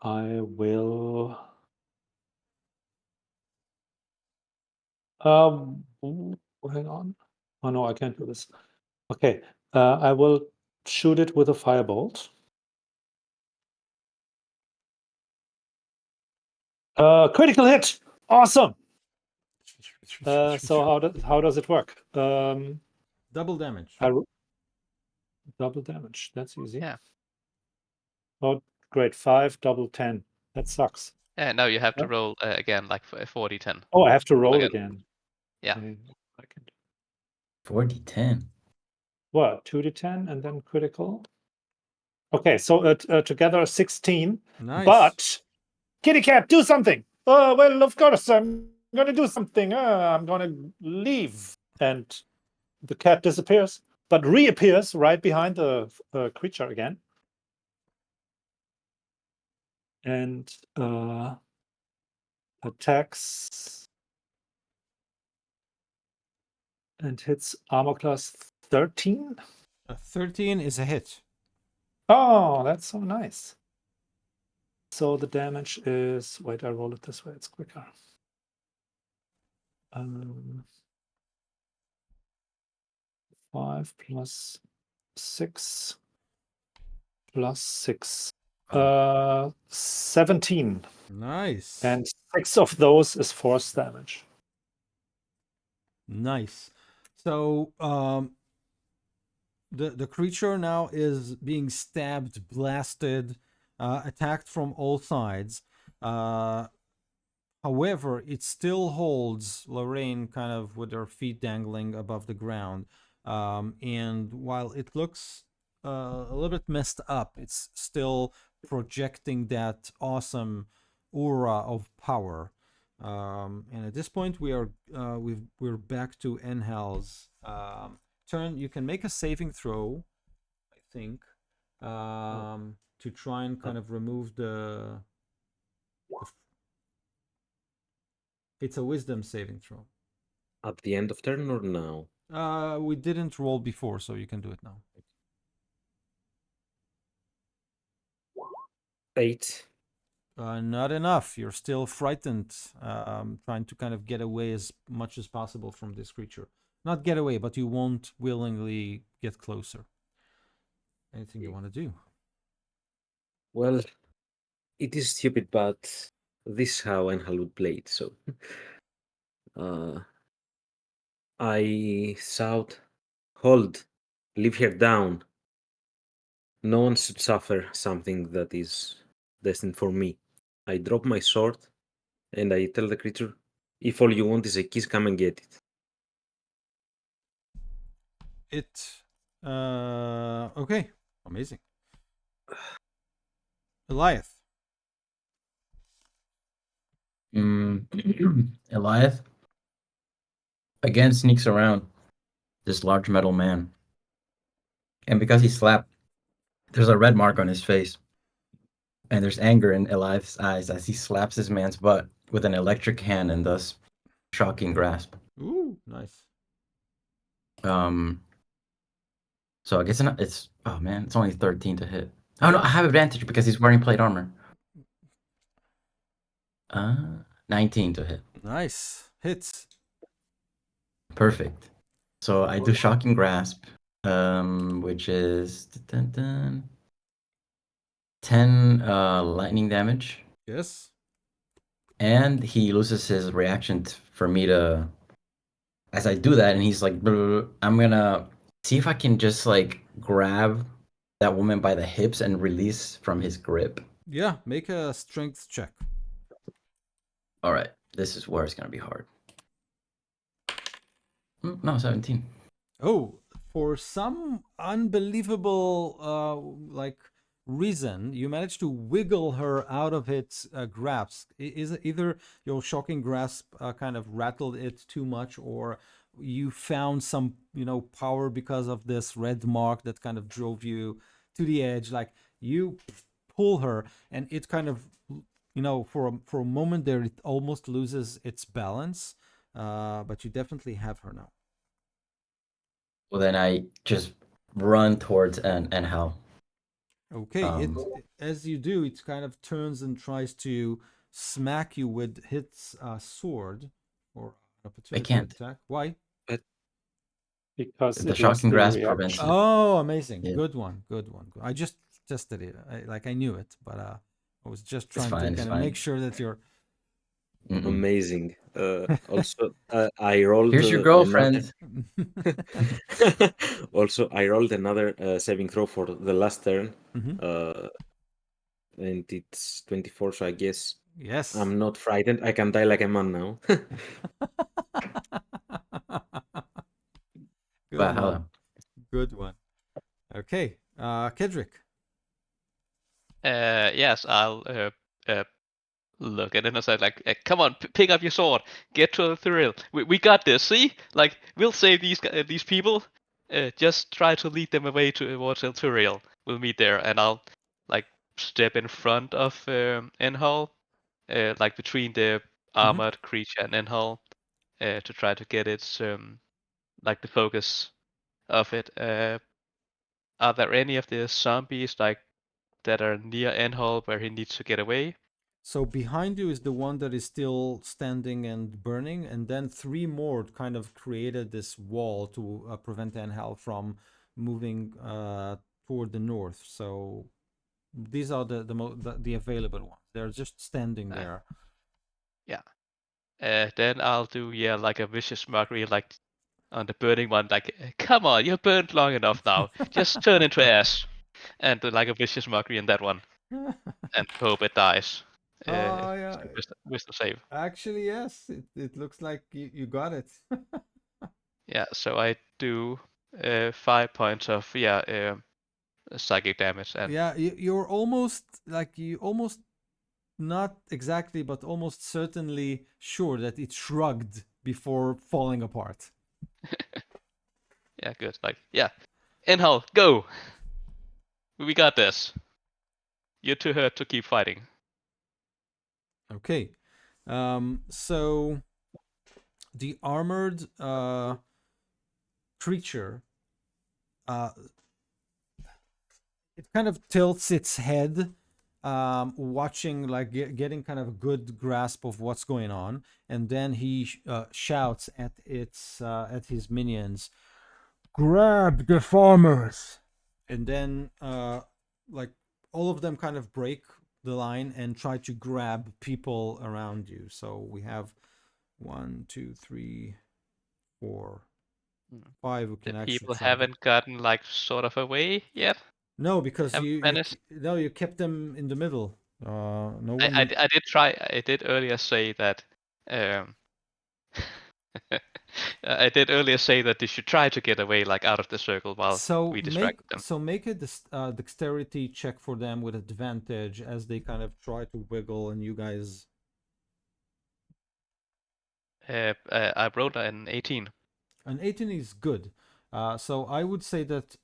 I will. Hang on. Oh no, I can't do this. Okay, I will shoot it with a firebolt. Critical hit! Awesome! So how does it work? Double damage. Double damage. That's easy. Yeah. Oh, great. 5, double 10. That sucks. And now you have to Yep. roll again, like 40-10. Oh, I have to roll Again. again. Yeah. Okay, I can. 4d10. What? 2d10 and then critical. Okay, so together 16. Nice. But Kitty Cat, do something. Oh well, of course I'm gonna do something. I'm gonna leave, and the cat disappears, but reappears right behind the creature again, and attacks and hits armor class 13. 13 is a hit. Oh, that's so nice. So the damage is, wait, I roll it this way, it's quicker. 5 plus 6 plus 6. 17. Nice. And 6 of those is force damage. Nice. So the creature now is being stabbed, blasted, attacked from all sides. However, it still holds Lorraine kind of with her feet dangling above the ground. And while it looks a little bit messed up, it's still projecting that awesome aura of power. And at this point, we're back to Enhel's turn. You can make a saving throw, I think, to try and kind of remove the. It's a wisdom saving throw. At the end of turn or now? We didn't roll before, so you can do it now. 8. Not enough. You're still frightened, trying to kind of get away as much as possible from this creature. Not get away, but you won't willingly get closer. Anything you want to do? Well, it is stupid, but this is how Enhal would play it, so I shout, "Hold! Leave her down! No one should suffer something that is destined for me." I drop my sword and I tell the creature, "If all you want is a kiss, come and get it." Okay. Amazing. Eliath. Eliath again sneaks around this large metal man. And because he's slapped, there's a red mark on his face. And there's anger in Eliath's eyes as he slaps his man's butt with an electric hand and thus shocking grasp. Ooh, nice. So I guess it's oh man, it's only 13 to hit. Oh no, I have advantage because he's wearing plate armor. 19 to hit. Nice. Hits. Perfect. So I do shocking grasp, which is 10 lightning damage. Yes. And he loses his reaction for me to, as I do that, and he's like, I'm gonna see if I can just like grab that woman by the hips and release from his grip. Yeah, make a strength check. All right, this is where it's gonna be hard. No, 17. Oh, for some unbelievable like reason, you managed to wiggle her out of its grasp. Is it either your shocking grasp kind of rattled it too much, or you found some power because of this red mark that kind of drove you to the edge? Like you pull her, and it kind of for a moment there it almost loses its balance, but you definitely have her now. Well, then I just run towards Enhal. Okay, as you do, it kind of turns and tries to smack you with its sword or an opportunity can't. attack. Why? Because The it shocking lost the grasp prevents reaction. it. Oh, amazing! Yeah. Good one, good one. I just tested it. I knew it, but I was just trying fine, to it's kind of make fine. sure that you're. Amazing. Also, I rolled Here's your another. girlfriend. Also, I rolled another saving throw for the last turn, Mhm. and it's 24. So I guess Yes. I'm not frightened. I can die like a man now. Good Wow. one. Good one. Okay, Kedrick. Yes, I'll look at it and say like, "Come on, pick up your sword, get to the thrill. We got this. See, like we'll save these people. Just try to lead them away towards El Turiel. We'll meet there, and I'll like step in front of Enhal, like between the armored creature and Enhal, to try to get its like the focus of it. Are there any of the zombies like that are near Enhal where he needs to get away? So behind you is the one that is still standing and burning, and then three more kind of created this wall to prevent Anhal from moving toward the north. So these are the available ones. They're just standing there. Yeah. Then I'll do like a vicious mockery like on the burning one, like come on, you're burned long enough now. Just turn into ash. And do like a vicious mockery in that one. And hope it dies. Yeah. Wisdom save. Actually, yes. It looks like you got it. Yeah, so I do 5 points of psychic damage and Yeah, you're almost you almost not exactly, but almost certainly sure that it shrugged before falling apart. yeah, good. Like, yeah. Inhal, go! We got this. You're too hurt to keep fighting. Okay. So the armored creature it kind of tilts its head, watching, like getting kind of a good grasp of what's going on, and then he shouts at his minions, "Grab the farmers!" And then like all of them kind of break the line and try to grab people around you. So we have 1, 2, 3, 4, 5 who The can actually people try to. haven't gotten like sort of away yet. No, because Haven't vanished. you kept them in the middle. No one. I did try. I did earlier say that. Um, I did earlier say that they should try to get away, like out of the circle, while we distract them. Make a dexterity check for them with advantage as they kind of try to wiggle, and you guys. I rolled an 18. An 18 is good. So I would say that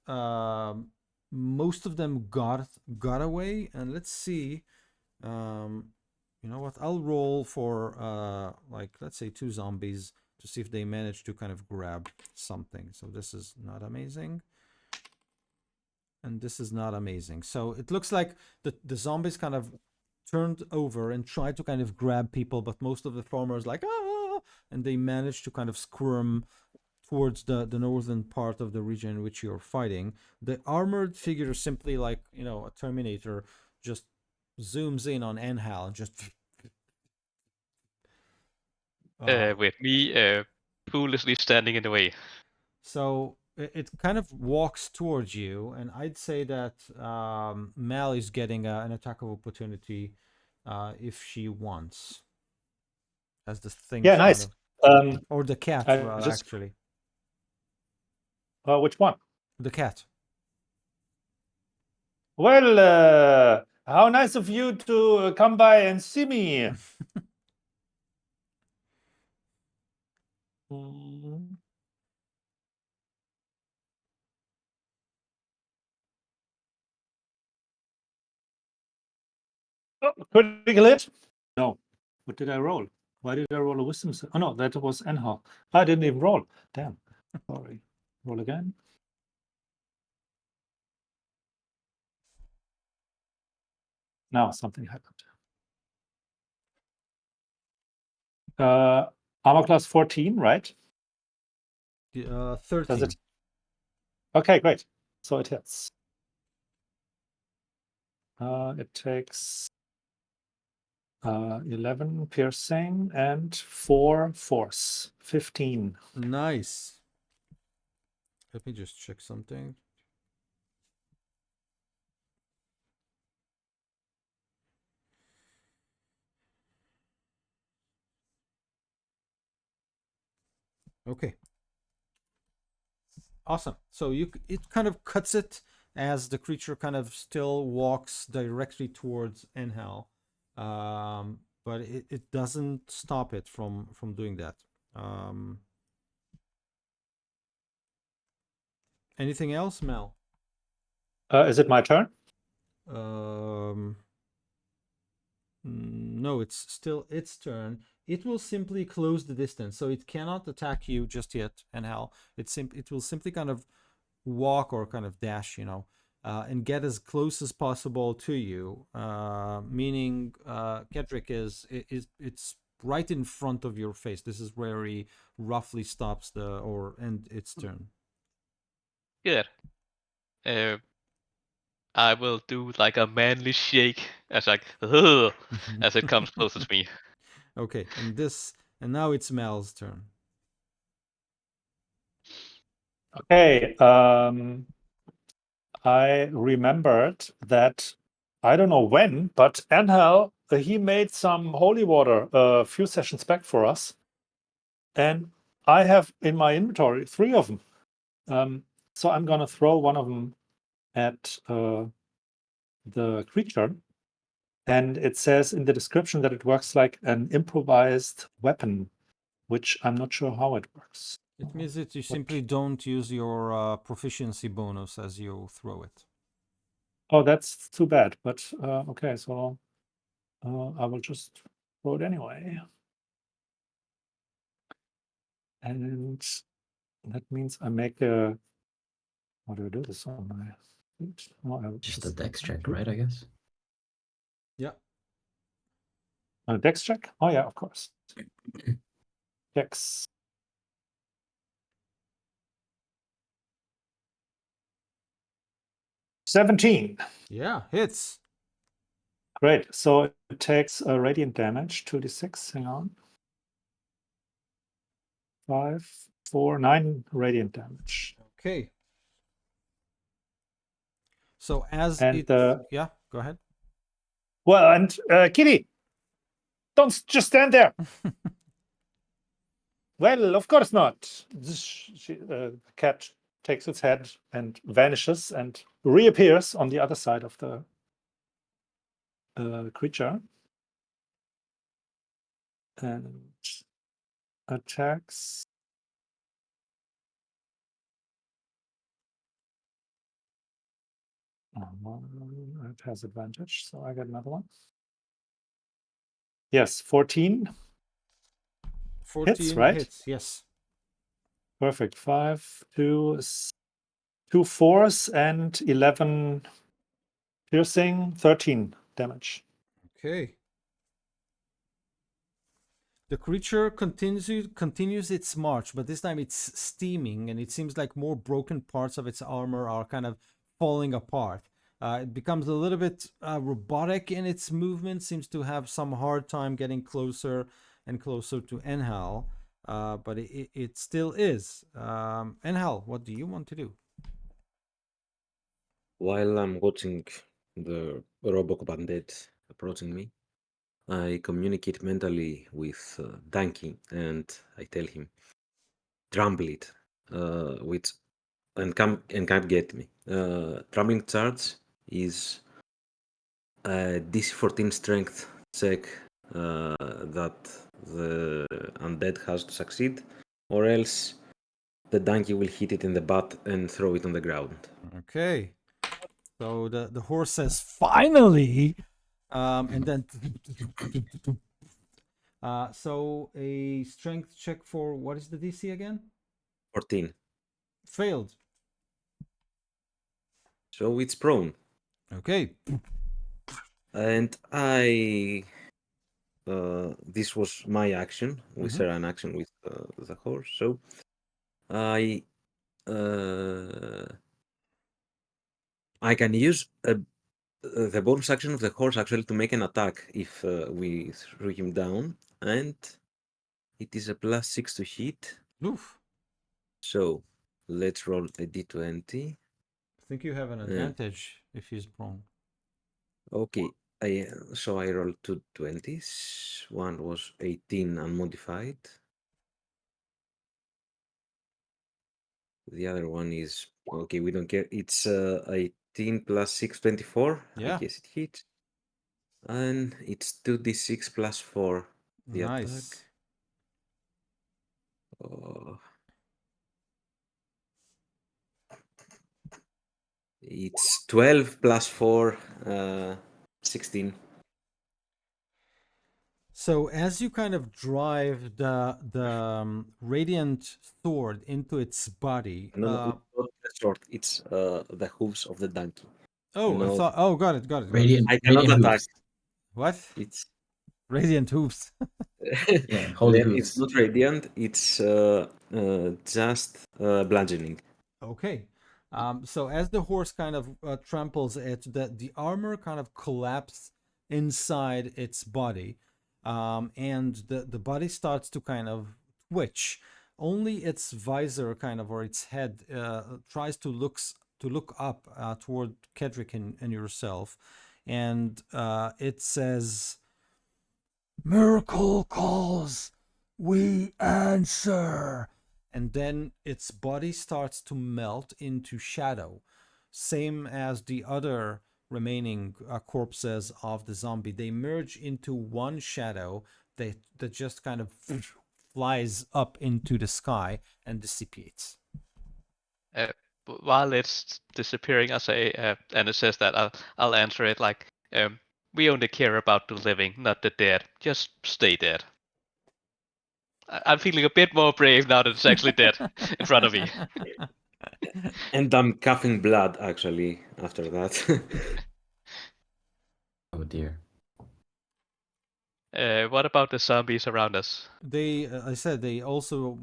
most of them got away, and let's see. You know what? I'll roll for like let's say 2 zombies to see if they manage to kind of grab something. So this is not amazing. And this is not amazing. So it looks like the zombies kind of turned over and tried to kind of grab people, but most of the farmers like and they managed to kind of squirm towards the northern part of the region in which you're fighting. The armored figure simply like, a Terminator just zooms in on Anhal and just With me foolishly standing in the way. so it kind of walks towards you, and I'd say that Mal is getting an attack of opportunity if she wants, as the thing Yeah, kind nice. of, or the cat, I just actually, which one? the cat. Well, how nice of you to come by and see me. Mm. Oh, critical hit? No. What did I roll? Why did I roll a wisdom? Oh no, that was Enhal. I didn't even roll. Damn. Sorry. Roll again. Now something happened. Armor class 14, right? 13. Does it? Okay, great. So it hits. It takes 11 piercing and 4 force. 15. Nice. Let me just check something. Okay. Awesome. So it kind of cuts it as the creature kind of still walks directly towards Enhal, but it doesn't stop it from doing that. Anything else, Mel? Is it my turn? No, it's still its turn. It will simply close the distance, so it cannot attack you just yet. Enhal, it will simply kind of walk or kind of dash, and get as close as possible to you. Meaning, Kedrick it's right in front of your face. This is where he roughly stops or end its turn. Good. I will do like a manly shake as like as it comes closer to me. Okay, and now it's Mel's turn. Okay. I remembered that I don't know when, but Anhel, he made some holy water a few sessions back for us, and I have in my inventory 3 of them. So I'm gonna throw one of them at the creature, and it says in the description that it works like an improvised weapon, which I'm not sure how it works. It means that you simply don't use your proficiency bonus as you throw it. Oh, that's too bad. But okay, so I will just throw it anyway. And that means I make a. How do I do this on my? Oh, Just a dex check, right? I guess. Yeah. A dex check? Oh yeah, of course. Dex. $17. Yeah, hits. Great. So it takes a radiant damage, 2d6. Hang on. 5, 4, 9 radiant damage. Okay. So as And it, yeah, go ahead. well, and Kitty, don't just stand there. Well, of course not. The cat takes its head and vanishes and reappears on the other side of the creature and attacks. It has advantage, so I get another one. Yes, 14. 14 hits, right? hits, yes. Perfect. 5, 2, 2 force, and 11 piercing, 13 damage. Okay. The creature continues its march, but this time it's steaming, and it seems like more broken parts of its armor are kind of falling apart. It becomes a little bit robotic in its movement, seems to have some hard time getting closer and closer to Enhal, but it still is. Enhal, what do you want to do? While I'm watching the Robocop undead approaching me, I communicate mentally with Danky and I tell him, trample it, which and can't get me. Trampling charge is a DC 14 strength check that the undead has to succeed, or else the donkey will hit it in the butt and throw it on the ground. Okay. So the horse says, finally! And then... so a strength check for, what is the DC again? 14. Failed. So it's prone. Okay. And this was my action. We share an action with the horse. So uh, I can use the bonus action of the horse actually to make an attack if we threw him down, and it is a +6 to hit. Oof. So let's roll a d20. I think you have an Uh, advantage if he's prone. okay, so I rolled 2 20s. One was 18 unmodified. The other one is okay. We don't care. It's 18 +6, 24. I Yeah. guess it hits, and it's 2d6 +4. The attack. Nice. Oh. It's 12 +4, 16. So as you kind of drive the radiant sword into its body, No, no, it's not the sword. It's the hooves of the donkey. oh, I No, thought, oh, got it, got it, got it. Radiant, I cannot radiant attack. hooves. What? It's Radiant hooves. Yeah, holy it's hooves. not radiant. It's just bludgeoning. Okay. So as the horse kind of tramples it, the armor kind of collapses inside its body, and the body starts to kind of twitch. Only its visor kind of, or its head, tries to look up toward Kedrick and yourself, and it says, "Miracle calls, we answer." And then its body starts to melt into shadow, same as the other remaining corpses of the zombie. They merge into one shadow that just kind of flies up into the sky and dissipates. Uh, while it's disappearing, I say, and it says that I'll answer it like, we only care about the living, not the dead. Just stay dead. I'm feeling a bit more brave now that it's actually dead in front of me. And I'm coughing blood actually after that. Oh dear. What about the zombies around us? They, I said, they also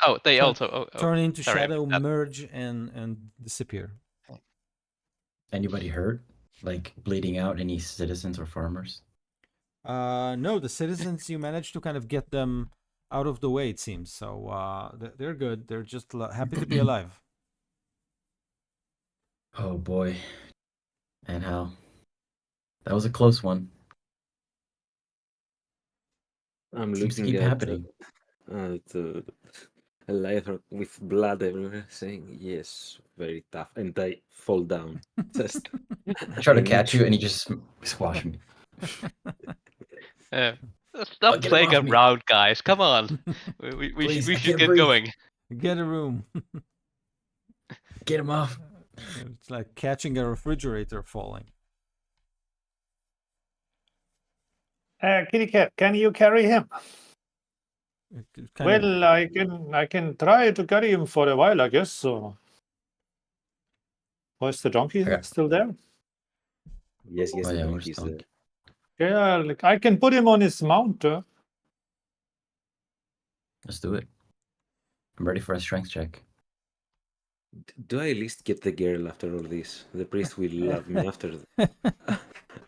Oh, they turn, also. Oh, turn into sorry. shadow, merge, and disappear. Anybody hurt? Like bleeding out? Any citizens or farmers? No, the citizens, you managed to kind of get them out of the way, it seems. So they're good. They're just happy to be alive. Oh boy. And how? That was a close one. I'm Seems to looking keep at happening. a leather with blood everywhere, saying yes, very tough, and I fall down. Just I try to in catch each. you and you just squash me. Uh, Oh, stop get him playing off me. around, guys. Come on. Please, We I should can't get breathe. going. Get a room. Get him off. It's like catching a refrigerator falling. Kitty cat, can you carry him? It kind of- Well, I can try to carry him for a while, I guess. So, is the donkey Okay. still there? Yes, Oh the yeah, we're donkey's there. stumped. Yeah, like I can put him on his mount. Let's do it. I'm ready for a strength check. Do I at least get the girl after all this? The priest will love me after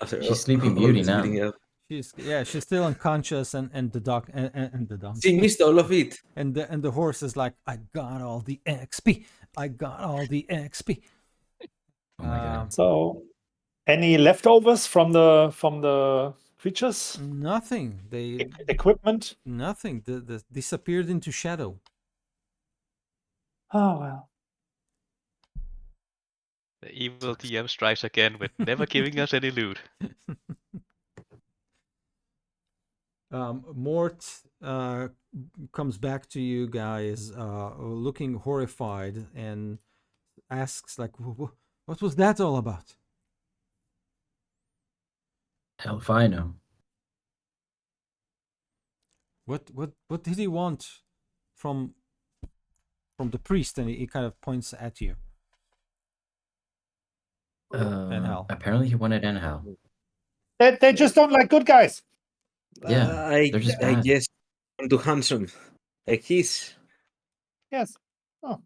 after She's Sleeping all Beauty this now. beating up. she's still unconscious, and the dog and the donkey. She missed all of it. And the horse is like, I got all the XP. I got all the XP. Oh my god. So, any leftovers from the creatures? Nothing. They Equipment? nothing. The disappeared into shadow. Oh well. The evil DM strikes again with never giving us any loot. Mort comes back to you guys, looking horrified, and asks, like, what was that all about? Hell if I know. What did he want from the priest? And he kind of points at you. And Hal. Apparently he wanted Anhal. They just don't like good guys. Yeah, they're just I bad. just want to handsome. A kiss. Yes. Oh,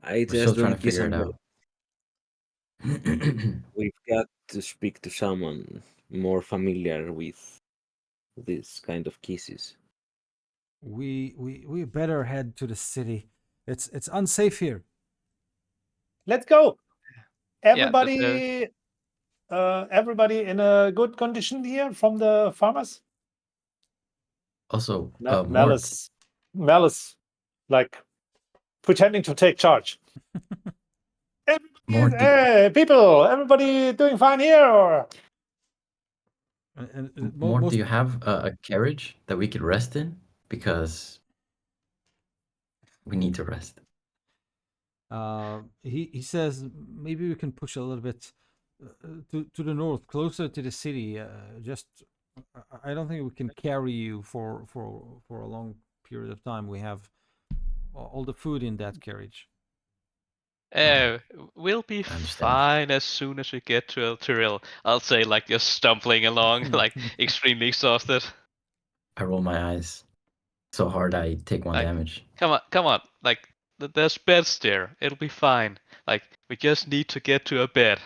I We're still just trying don't to kiss figure it umbrella. out. We've got to speak to someone more familiar with this kind of kisses. We better head to the city. It's unsafe here. let's go. Yeah, Everybody in a good condition here from the farmers. Also, Mort, Malice, like pretending to take charge. Mort, Everybody doing fine here, or Mort, do Most you have a carriage that we could rest in? Because we need to rest. he says maybe we can push a little bit to the north, closer to the city. Just I don't think we can carry you for a long period of time. We have all the food in that carriage. we'll be I understand. fine as soon as we get to El Tyrell. I'll say, like, just stumbling along, like extremely exhausted. I roll my eyes so hard I take one Like, damage. come on. Like, there's beds there. It'll be fine. Like, we just need to get to a bed,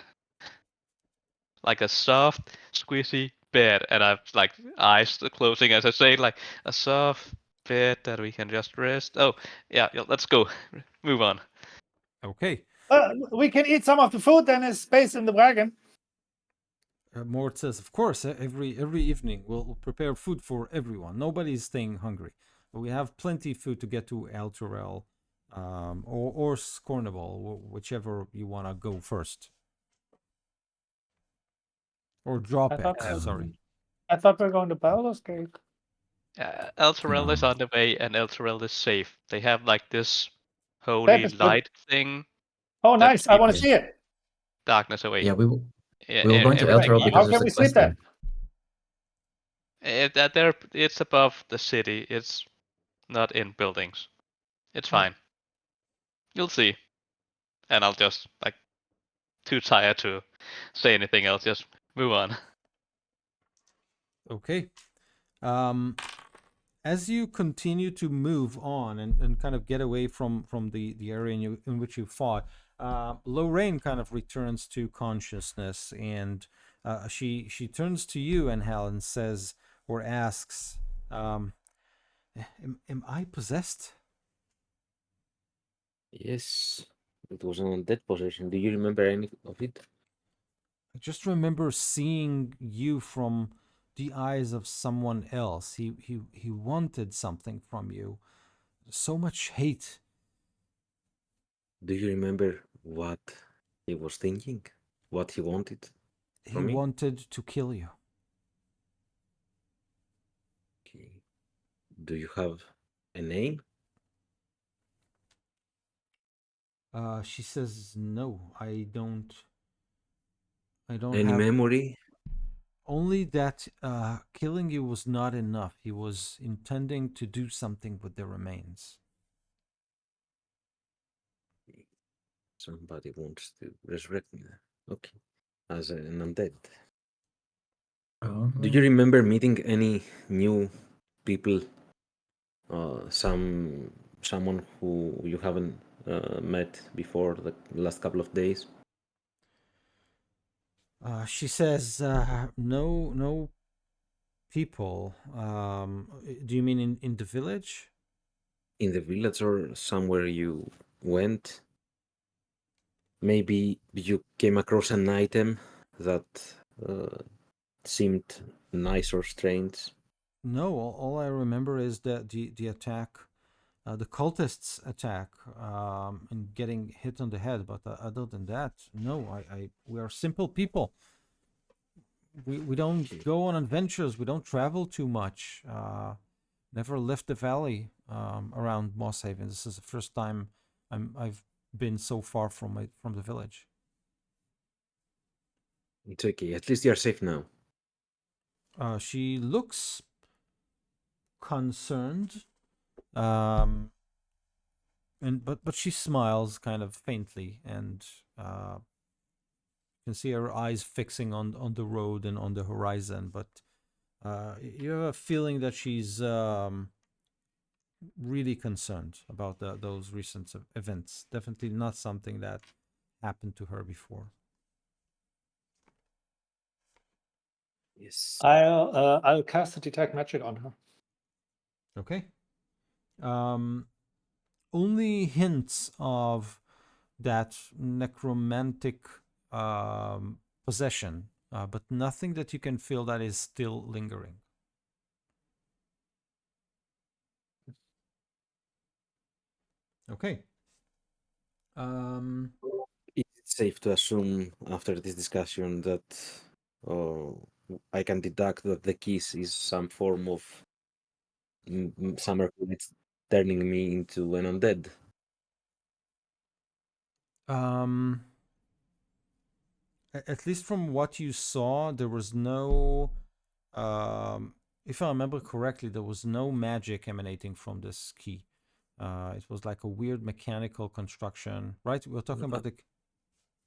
like a soft, squishy bed. And I've like eyes closing as I say, like a soft bed that we can just rest. Oh, yeah. Let's go. Move on. Okay. we can eat some of the food. Then is space in the wagon. Mort says, "Of course, every evening we'll prepare food for everyone. Nobody's staying hungry. We have plenty of food to get to El Turel, or Scornable, whichever you want to go first, or drop I at. thought Sorry. I thought we were going to Baldur's Gate. El Turel is No. on the way, and El Turel is safe. They have like this holy That is good. light thing Oh, that nice! I want to keeps see it. darkness away. Yeah, we were Yeah, going to everything, Elturel How because even there's can a we sleep quest there? there. that there, it's above the city. It's not in buildings. It's Oh. fine. You'll see. And I'll just like too tired to say anything else. Just move on. Okay. As you continue to move on and kind of get away from the area in which you fought, Lorraine kind of returns to consciousness, and she turns to you and Helen says or asks, am I possessed? Yes, it was an undead possession. Do you remember any of it? I just remember seeing you from the eyes of someone else. He wanted something from you. So much hate. Do you remember what he was thinking? What he wanted He from me? wanted to kill you. Okay. Do you have a name? She says, "No, I don't. I don't Any have memory? only that. Killing you was not enough. He was intending to do something with the remains." Somebody wants to resurrect me. Okay. As an undead. Do you Oh. remember meeting any new people? Someone who you haven't met before the last couple of days? She says, "No, no people. Do you mean in the village?" In the village or somewhere you went? Maybe you came across an item that uh, seemed nice or strange. No. All I remember is that the attack, the cultists' attack, and getting hit on the head. But other than that, no. I we are simple people. We don't Okay. go on adventures. We don't travel too much. Never left the valley around Mosshaven. This is the first time I've been so far from the village. It's okay. At least you're safe now. She looks concerned, um, and but she smiles kind of faintly, and You can see her eyes fixing on the road and on the horizon, but you have a feeling that she's really concerned about those recent events. Definitely not something that happened to her before. Yes. I'll cast a detect magic on her. Okay. Only hints of that necromantic possession, but nothing that you can feel that is still lingering. Okay. Is it safe to assume after this discussion that I can deduct that the kiss is some form of summer it's turning me into an undead? At least from what you saw, there was no if I remember correctly, there was no magic emanating from this key. It was like a weird mechanical construction, right? We're talking about the.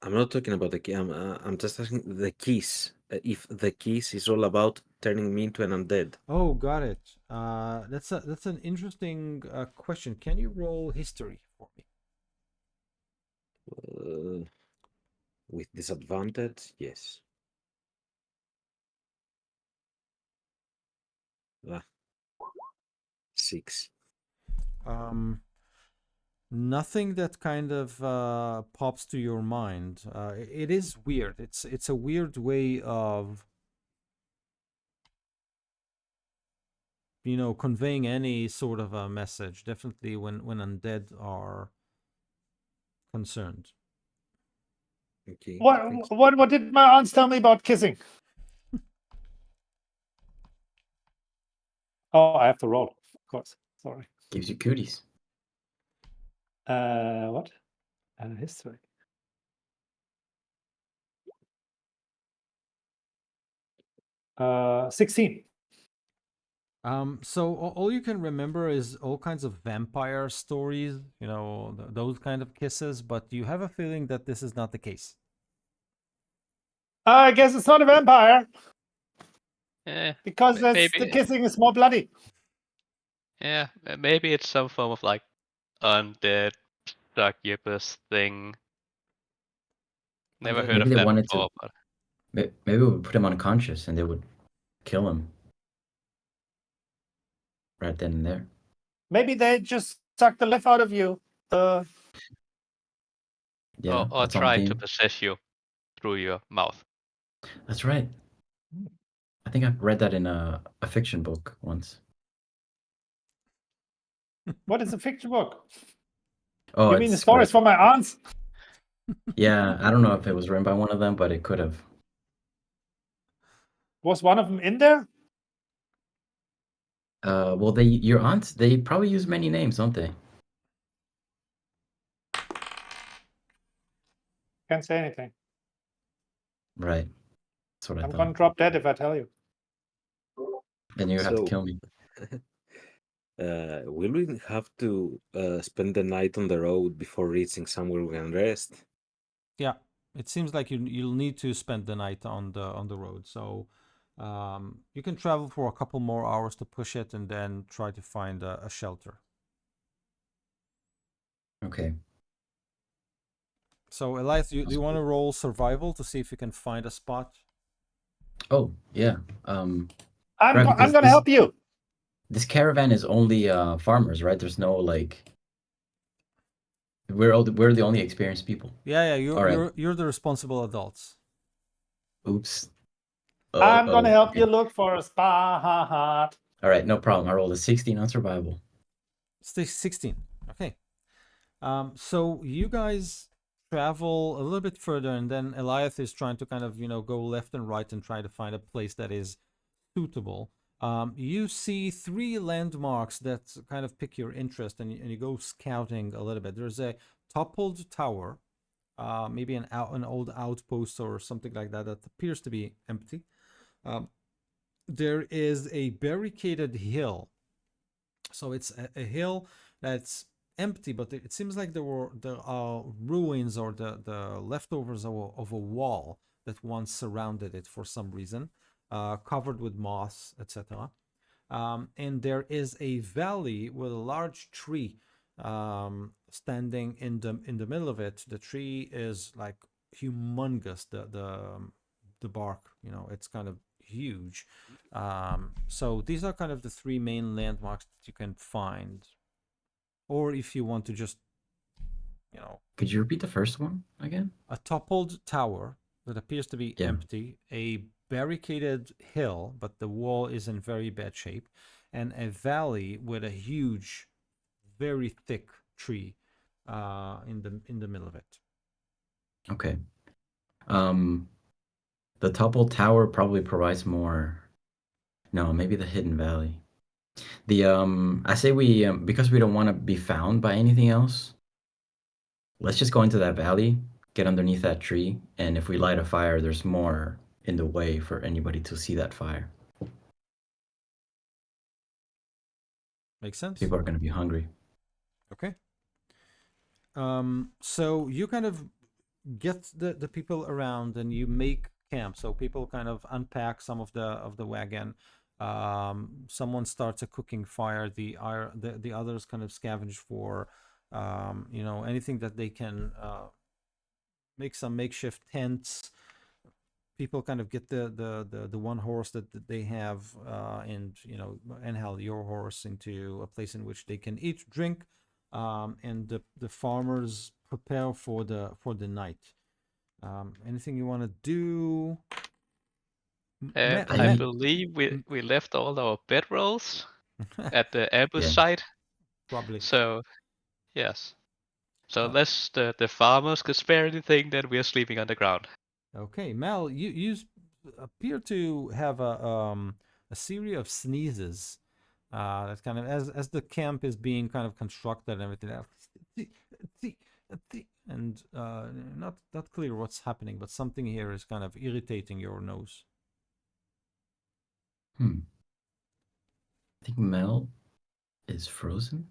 I'm not talking about the key. I'm just asking the kiss. If the kiss is all about turning me into an undead. Oh, got it. That's an interesting question. Can you roll history for me? With disadvantage, yes. Ah, 6. Nothing that kind of pops to your mind. It is weird. It's a weird way of conveying any sort of a message. Definitely when undead are concerned. Okay. thanks. What did my aunts tell me about kissing? Oh, I have to roll, of course. Sorry. Gives you cooties. What? History. Uh, 16. So all you can remember is all kinds of vampire stories, those kind of kisses, but you have a feeling that this is not the case. I guess it's not a vampire because the maybe. kissing is more bloody. Yeah, maybe it's some form of like undead succubus thing. Never Undead. heard Maybe of they that wanted before, to. but Maybe we would put him unconscious and they would kill him right then and there. Maybe they just suck the life out of you. Yeah, or that's on try to theme. possess you through your mouth. That's right. I think I've read that in a fiction book once. What is a fiction book? Oh, You mean the it's stories from my aunts? Yeah, I don't know if it was written by one of them, but it could have. Was one of them in there? Well, your aunts, they probably use many names, don't they? Can't say anything. Right. That's what I I'm thought. gonna drop dead if I tell you. Then you have to So, kill me. will we have to spend the night on the road before reaching somewhere we can rest? Yeah, it seems like you'll need to spend the night on the road. So you can travel for a couple more hours to push it, and then try to find a shelter. Okay. So Elias, do you want to roll survival to see if you can find a spot? Oh, yeah. I'm Right, because gonna help you. this caravan is only farmers, right? There's no like we're the only experienced people. Yeah, you're All right. you're the responsible adults. Oops. I'm gonna help Okay. you look for a spot. All right, no problem. I rolled a 16 on survival. 16. Okay. So you guys travel a little bit further, and then Elias is trying to kind of go left and right and try to find a place that is suitable. You see 3 landmarks that kind of pick your interest, and you go scouting a little bit. There's a toppled tower, maybe an old outpost or something like that that appears to be empty. There is a barricaded hill. So it's a hill that's empty, but it seems like there are ruins or the leftovers of a wall that once surrounded it for some reason, covered with moss, etc. And there is a valley with a large tree standing in the middle of it. The tree is like humongous. The bark, it's kind of huge. So these are kind of the three main landmarks that you can find. Or if you want to just, Could you repeat the first one again? a toppled tower that appears to be Yeah. empty, a barricaded hill, but the wall is in very bad shape, and a valley with a huge, very thick tree in the middle of it. Okay. The toppled tower probably provides more. No, maybe the hidden valley. I say we because we don't want to be found by anything else. Let's just go into that valley, get underneath that tree, and if we light a fire, there's more in the way for anybody to see that fire. Makes sense? People are going to be hungry. Okay. So you kind of get the people around and you make camp. So people kind of unpack some of the wagon. Someone starts a cooking fire. The others kind of scavenge for anything that they can make some makeshift tents. People kind of get the one horse that they have, and Angel, your horse, into a place in which they can eat, drink, and the farmers prepare for the night. Anything you want to do? I believe we left all our bedrolls at the ambush Yeah. site. Probably. So yes. So unless the farmers could spare anything, then we are sleeping on the ground. Okay, Mel, you appear to have a series of sneezes. That's kind of as the camp is being kind of constructed and everything else. And not clear what's happening, but something here is kind of irritating your nose. I think Mel is frozen.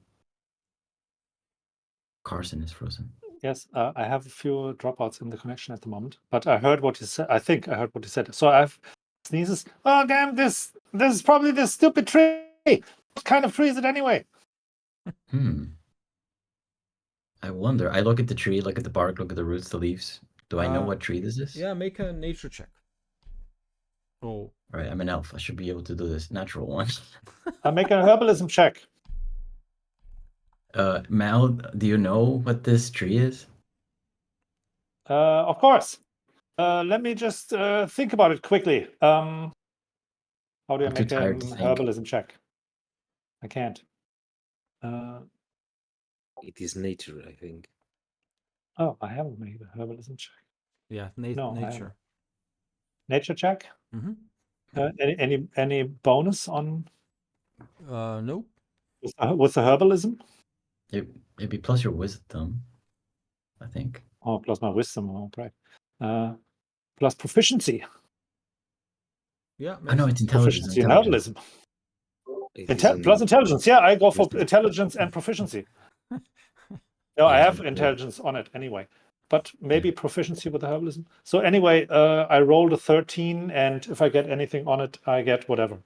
Carson is frozen. Yes, I have a few dropouts in the connection at the moment, but I heard what he said. I think I heard what he said. So I have sneezes. Oh, damn! This is probably this stupid tree. What kind of tree is it anyway? I wonder. I look at the tree, look at the bark, look at the roots, the leaves. Do I know what tree this is? Yeah, make a nature check. Oh. All right, I'm an elf. I should be able to do this. Natural one. I'm making a herbalism check. Mal, do you know what this tree is? Of course. Let me just think about it quickly. How do I I'm too make a tired to think. herbalism check? I can't. It is nature, I think. Oh, I haven't made a herbalism check. Yeah, No, nature. Nature check. Mm-hmm. Any bonus on? Nope. With the herbalism? It'd be plus your wisdom, I think. Oh, plus my wisdom. Oh, right. Plus proficiency. Yeah. Oh no, it's intelligence. Proficiency in herbalism. Plus intelligence. Yeah, I go for intelligence and proficiency. No, I have intelligence on it anyway, but maybe proficiency with the herbalism. So anyway, I rolled a 13, and if I get anything on it, I get whatever.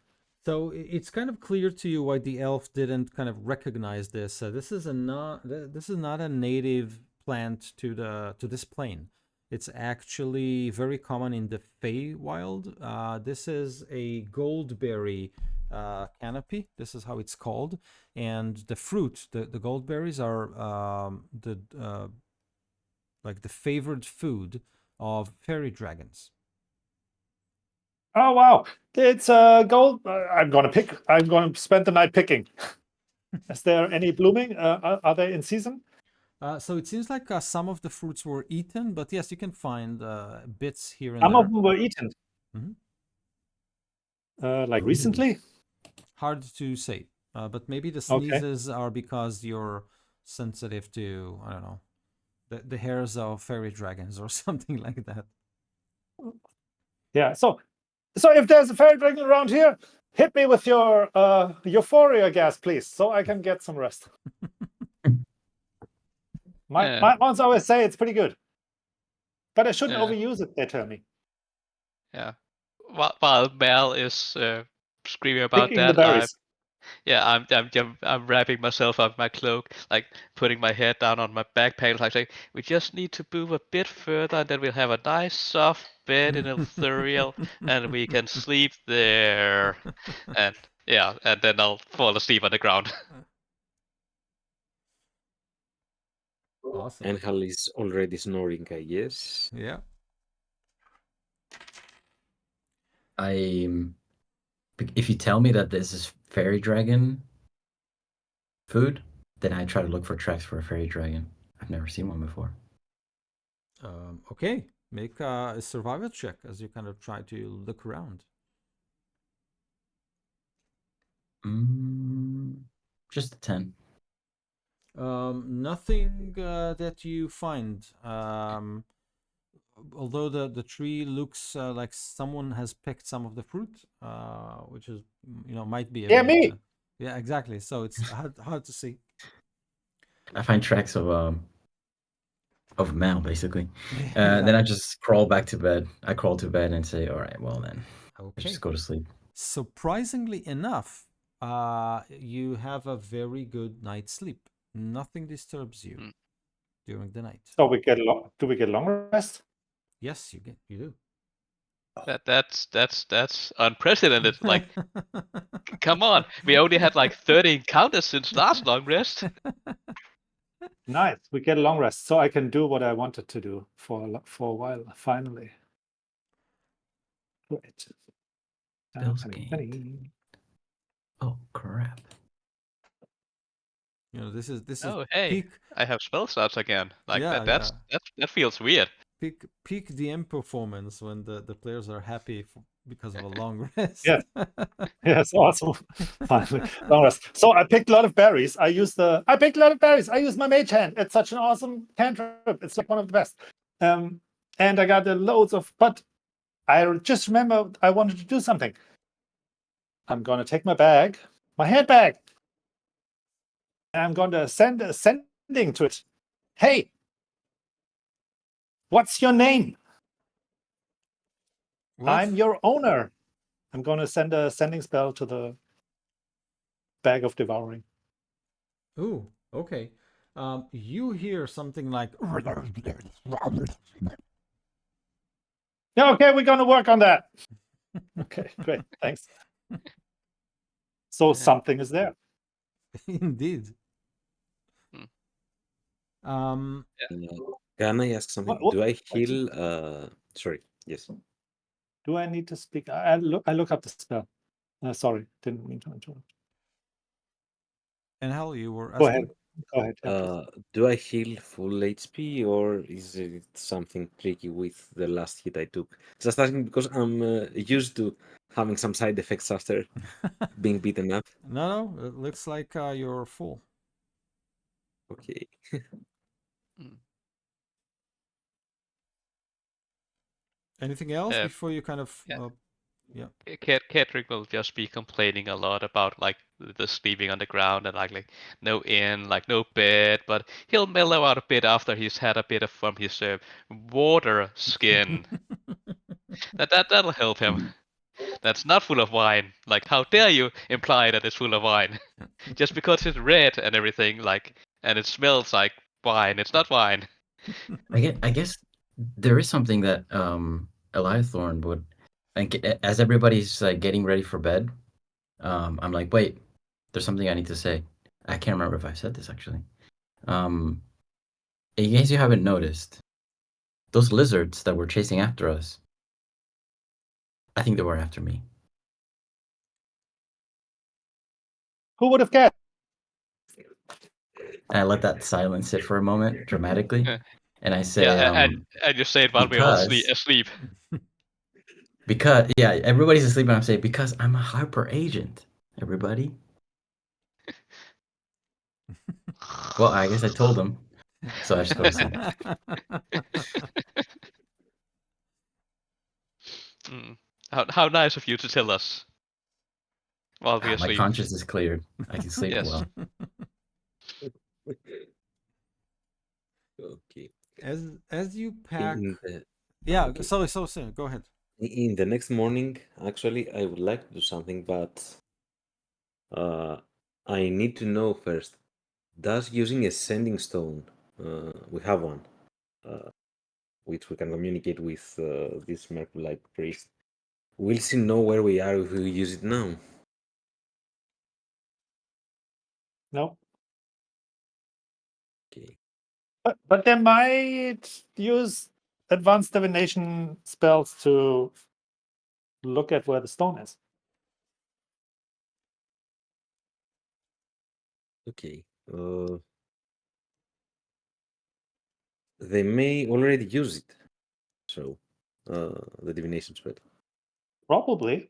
So it's kind of clear to you why the elf didn't kind of recognize this. This is not a native plant to this plane. It's actually very common in the Feywild. This is a goldberry canopy. This is how it's called, and the fruit, the goldberries, are like the favored food of fairy dragons. Oh wow, it's gold. I'm going to spend the night picking. Is there any blooming? Are they in season? So it seems like some of the fruits were eaten, but yes, you can find bits here and Some there. of them were eaten. Like recently? Hard to say, but maybe the sneezes are because you're sensitive to, I don't know, the hairs of fairy dragons or something like that. Yeah. So if there's a fairy dragon around here, hit me with your euphoria gas, please, so I can get some rest. My moms always say it's pretty good, but I shouldn't Yeah. overuse it. They tell me. Yeah. While Mel is screaming about Picking the that, berries. I'm wrapping myself up my cloak, like putting my head down on my backpack, like saying, we just need to move a bit further, and then we'll have a nice soft bed in Elthuriel, and we can sleep there. And yeah, and then I'll fall asleep on the ground. Awesome. Angel is already snoring, I guess. Yeah. If you tell me that this is fairy dragon food, then I try to look for tracks for a fairy dragon. I've never seen one before. Okay. Make a survival check as you kind of try to look around. Just a 10. Nothing that you find. Although the tree looks like someone has picked some of the fruit, which is might be a Yeah, bit. me. Yeah, exactly. So it's hard to see. I find tracks of Mal basically. Yeah. Then I just crawl back to bed. I crawl to bed and say, "All right, well then, I Okay. just go to sleep." Surprisingly enough, you have a very good night's sleep. Nothing disturbs you Mm. during the night. So do we get long rest? Yes, you do. That's unprecedented. Like, come on, we only had like 30 encounters since last long rest. Nice. We get a long rest, so I can do what I wanted to do for a while. Finally. Great. Spells Penny, gained. penny. Oh crap! This is Oh, hey, peak. I have spell slots again. Like Yeah, that feels weird. peak DM performance when the players are happy because of a long rest. Yes. Yes, awesome. Finally, long rest. So I picked a lot of berries. I picked a lot of berries. I used my mage hand. It's such an awesome cantrip. It's like one of the best. And I got loads of. But I just remember I wanted to do something. I'm gonna take my bag, my handbag, and I'm going to send a sending to it. Hey, what's your name? What? I'm your owner. I'm going to send a sending spell to the bag of devouring. Ooh, okay. You hear something like. Yeah, okay, we're going to work on that. Okay, great. Thanks. So something is there. Indeed. Can I ask something? What- Do I heal? Sorry. Yes. Do I need to speak? I look up the spell. Sorry, didn't mean to interrupt. And Hal, you were Go asking. ahead. Go ahead. Yeah, Do I heal full HP or is it something tricky with the last hit I took? Just asking because I'm used to having some side effects after being beaten up. No, it looks like you're full. Okay. Anything else before you kind of. Yeah. Kedrick will just be complaining a lot about like the sleeping on the ground and like no inn, like no bed, but he'll mellow out a bit after he's had a bit of from his water skin. That'll help him. That's not full of wine. Like, how dare you imply that it's full of wine? Just because it's red and everything, like, and it smells like wine, it's not wine. I guess there is something that Eliathorn would, like, as everybody's like getting ready for bed. I'm like, wait, there's something I need to say. I can't remember if I said this actually. In case you haven't noticed, those lizards that were chasing after us, I think they were after me. Who would have guessed? And I let that silence sit for a moment dramatically. And I say, Yeah, and you say it while we're all asleep. Because, yeah, everybody's asleep, and I'm saying, because I'm a hyper agent, everybody. Well, I guess I told them, so I just go to sleep. How nice of you to tell us while we My asleep. conscience is cleared. I can sleep Yes. well. As you pack, In the yeah. okay. Sorry, go ahead. In the next morning, actually, I would like to do something, but uh, I need to know first. Does using a sending stone, we have one, uh, which we can communicate with this Mercury priest. Will she know where we are if we use it now? No. Okay. But they might use advanced divination spells to look at where the stone is. Okay. They may already use it. So, the divination spell. Probably.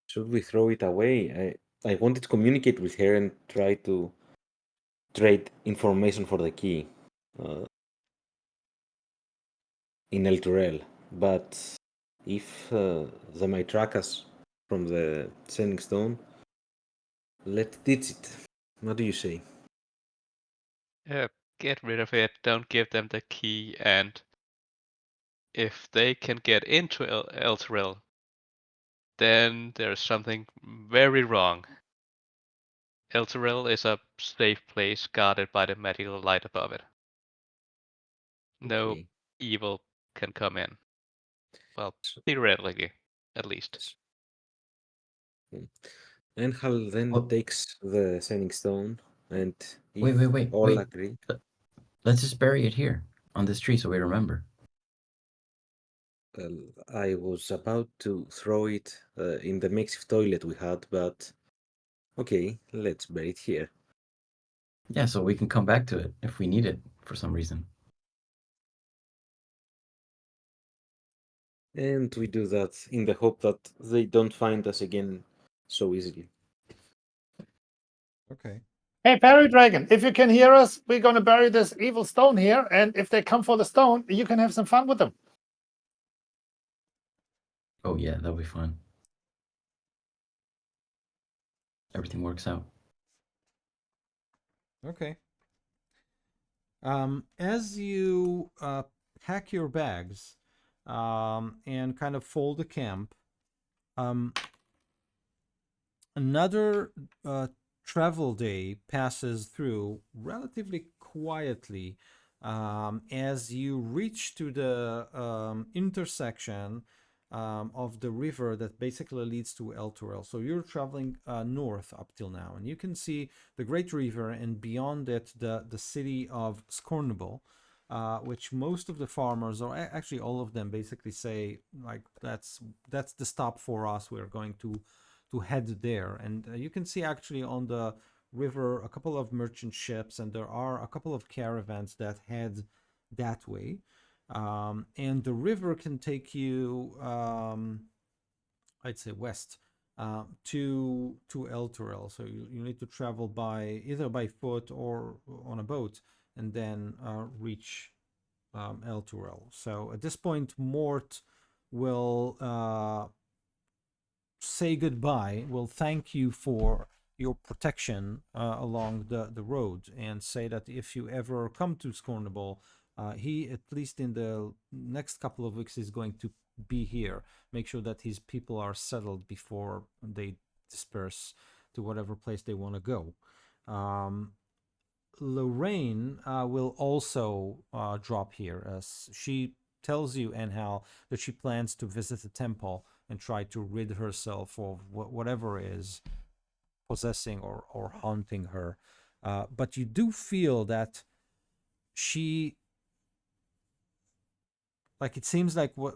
Should we throw it away? I wanted to communicate with her and try to trade information for the key uh, in El, but if they might track us from the sending stone, let's ditch it. What do you say? Uh, get rid of it. Don't give them the key. And if they can get into Elturel, then there's something very wrong. Elturel is a safe place guarded by the magical light above it. No Okay. evil can come in. Well, So, theoretically, at least. Enhal then Well, takes the sending stone, and wait, if wait, wait, all wait. agree, Let's just bury it here on this tree so we remember. well, I was about to throw it in the makeshift toilet we had, but okay, let's bury it here. Yeah, so we can come back to it if we need it for some reason. And we do that in the hope that they don't find us again so easily. Okay. Hey, Fairy Dragon, if you can hear us, we're going to bury this evil stone here. And if they come for the stone, you can have some fun with them. Oh yeah, that'll be fun. Everything works out. Okay. As you pack your bags and kind of fold the camp, um, another travel day passes through relatively quietly as you reach to the intersection of the river that basically leads to El Torel. So you're traveling north up till now, and you can see the Great River, and beyond it, the city of Scornable. Which most of the farmers, or actually all of them, basically say like that's the stop for us. We're going to head there. And you can see actually on the river a couple of merchant ships, and there are a couple of caravans that head that way. And the river can take you, I'd say, west to El Torel. So you need to travel by either by foot or on a boat, and then reach El Torel. So at this point, Mort will say goodbye, will thank you for your protection along the road, and say that if you ever come to Scornable, he, at least in the next couple of weeks, is going to be here. Make sure that his people are settled before they disperse to whatever place they want to go. Lorraine will also drop here, as she tells you, Anhal, that she plans to visit the temple and try to rid herself of whatever is possessing or haunting her. But you do feel that she, like, it seems like what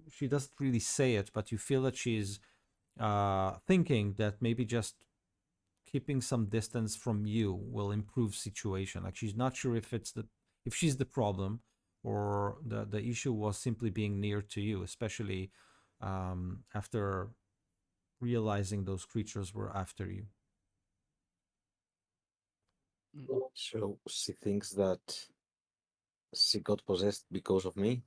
she doesn't really say it, but you feel that she's thinking that maybe just keeping some distance from you will improve situation. Like, she's not sure if she's the problem, or the issue was simply being near to you, especially after realizing those creatures were after you. Mm. So she thinks that she got possessed because of me.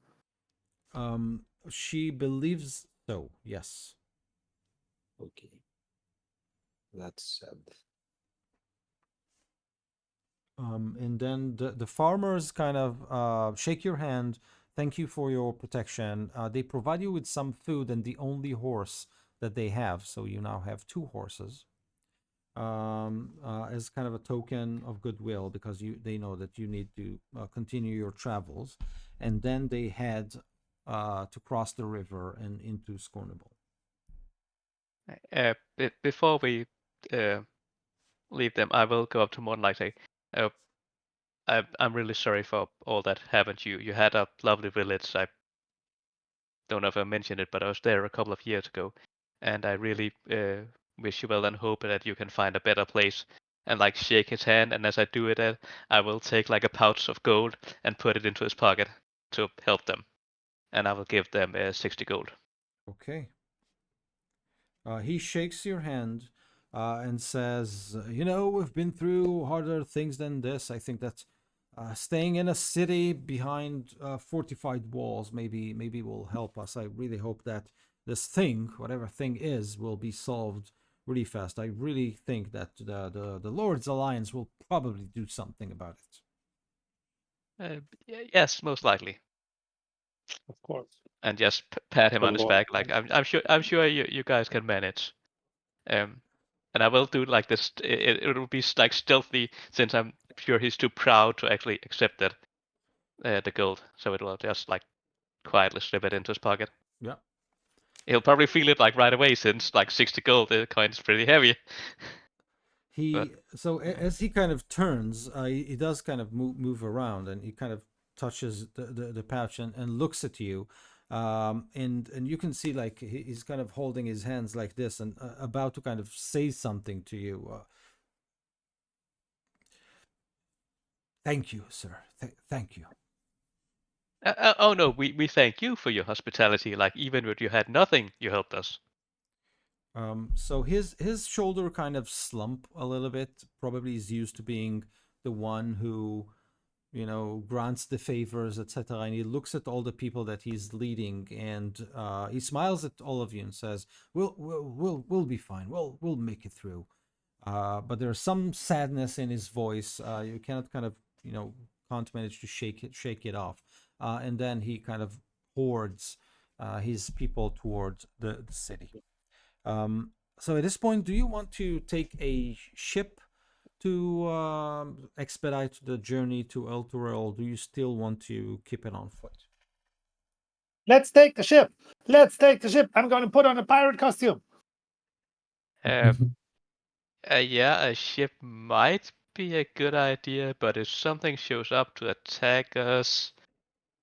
She believes so, yes. Okay, that's sad. And then the farmers kind of shake your hand, thank you for your protection. They provide you with some food and the only horse that they have. So you now have two horses as kind of a token of goodwill because they know that you need to continue your travels. And then they head to cross the river and into Scornable. Before we leave them, I will go up to Morton like say, uh, I'm really sorry for all that happened to you. You had a lovely village. I don't know if I mentioned it, but I was there a couple of years ago, and I really wish you well and hope that you can find a better place. And like shake his hand, and as I do it, I will take like a pouch of gold and put it into his pocket to help them, and I will give them 60 gold. Okay. He shakes your hand and says, "You know, we've been through harder things than this. I think that staying in a city behind fortified walls maybe will help us. I really hope that this thing, whatever thing is, will be solved really fast. I really think that the Lord's Alliance will probably do something about it." Yes, most likely. Of course. And just pat him The on his Lord. back, like I'm sure you guys can manage. Um, and I will do like this. It will be like stealthy, since I'm sure he's too proud to actually accept that the gold. So it will just like quietly slip it into his pocket. Yeah. He'll probably feel it like right away, since like 60 gold the coin is pretty heavy. But As he kind of turns, he does kind of move around, and he kind of touches the pouch and looks at you, and you can see like he's kind of holding his hands like this and about to kind of say something to you. Thank you, sir. Thank you. oh no, we thank you for your hospitality. Like even when you had nothing, you helped us. So his shoulder kind of slump a little bit. Probably he's used to being the one who grants the favors, etc. And he looks at all the people that he's leading, and he smiles at all of you and says, "We'll be fine. We'll make it through." But there's some sadness in his voice. You cannot kind of can't manage to shake it off. And then he kind of hordes his people towards the city. So at this point, do you want to take a ship to expedite the journey to Elturel, or do you still want to keep it on foot? Let's take the ship. Let's take the ship. I'm going to put on a pirate costume. Uh, yeah, a ship might be a good idea, but if something shows up to attack us,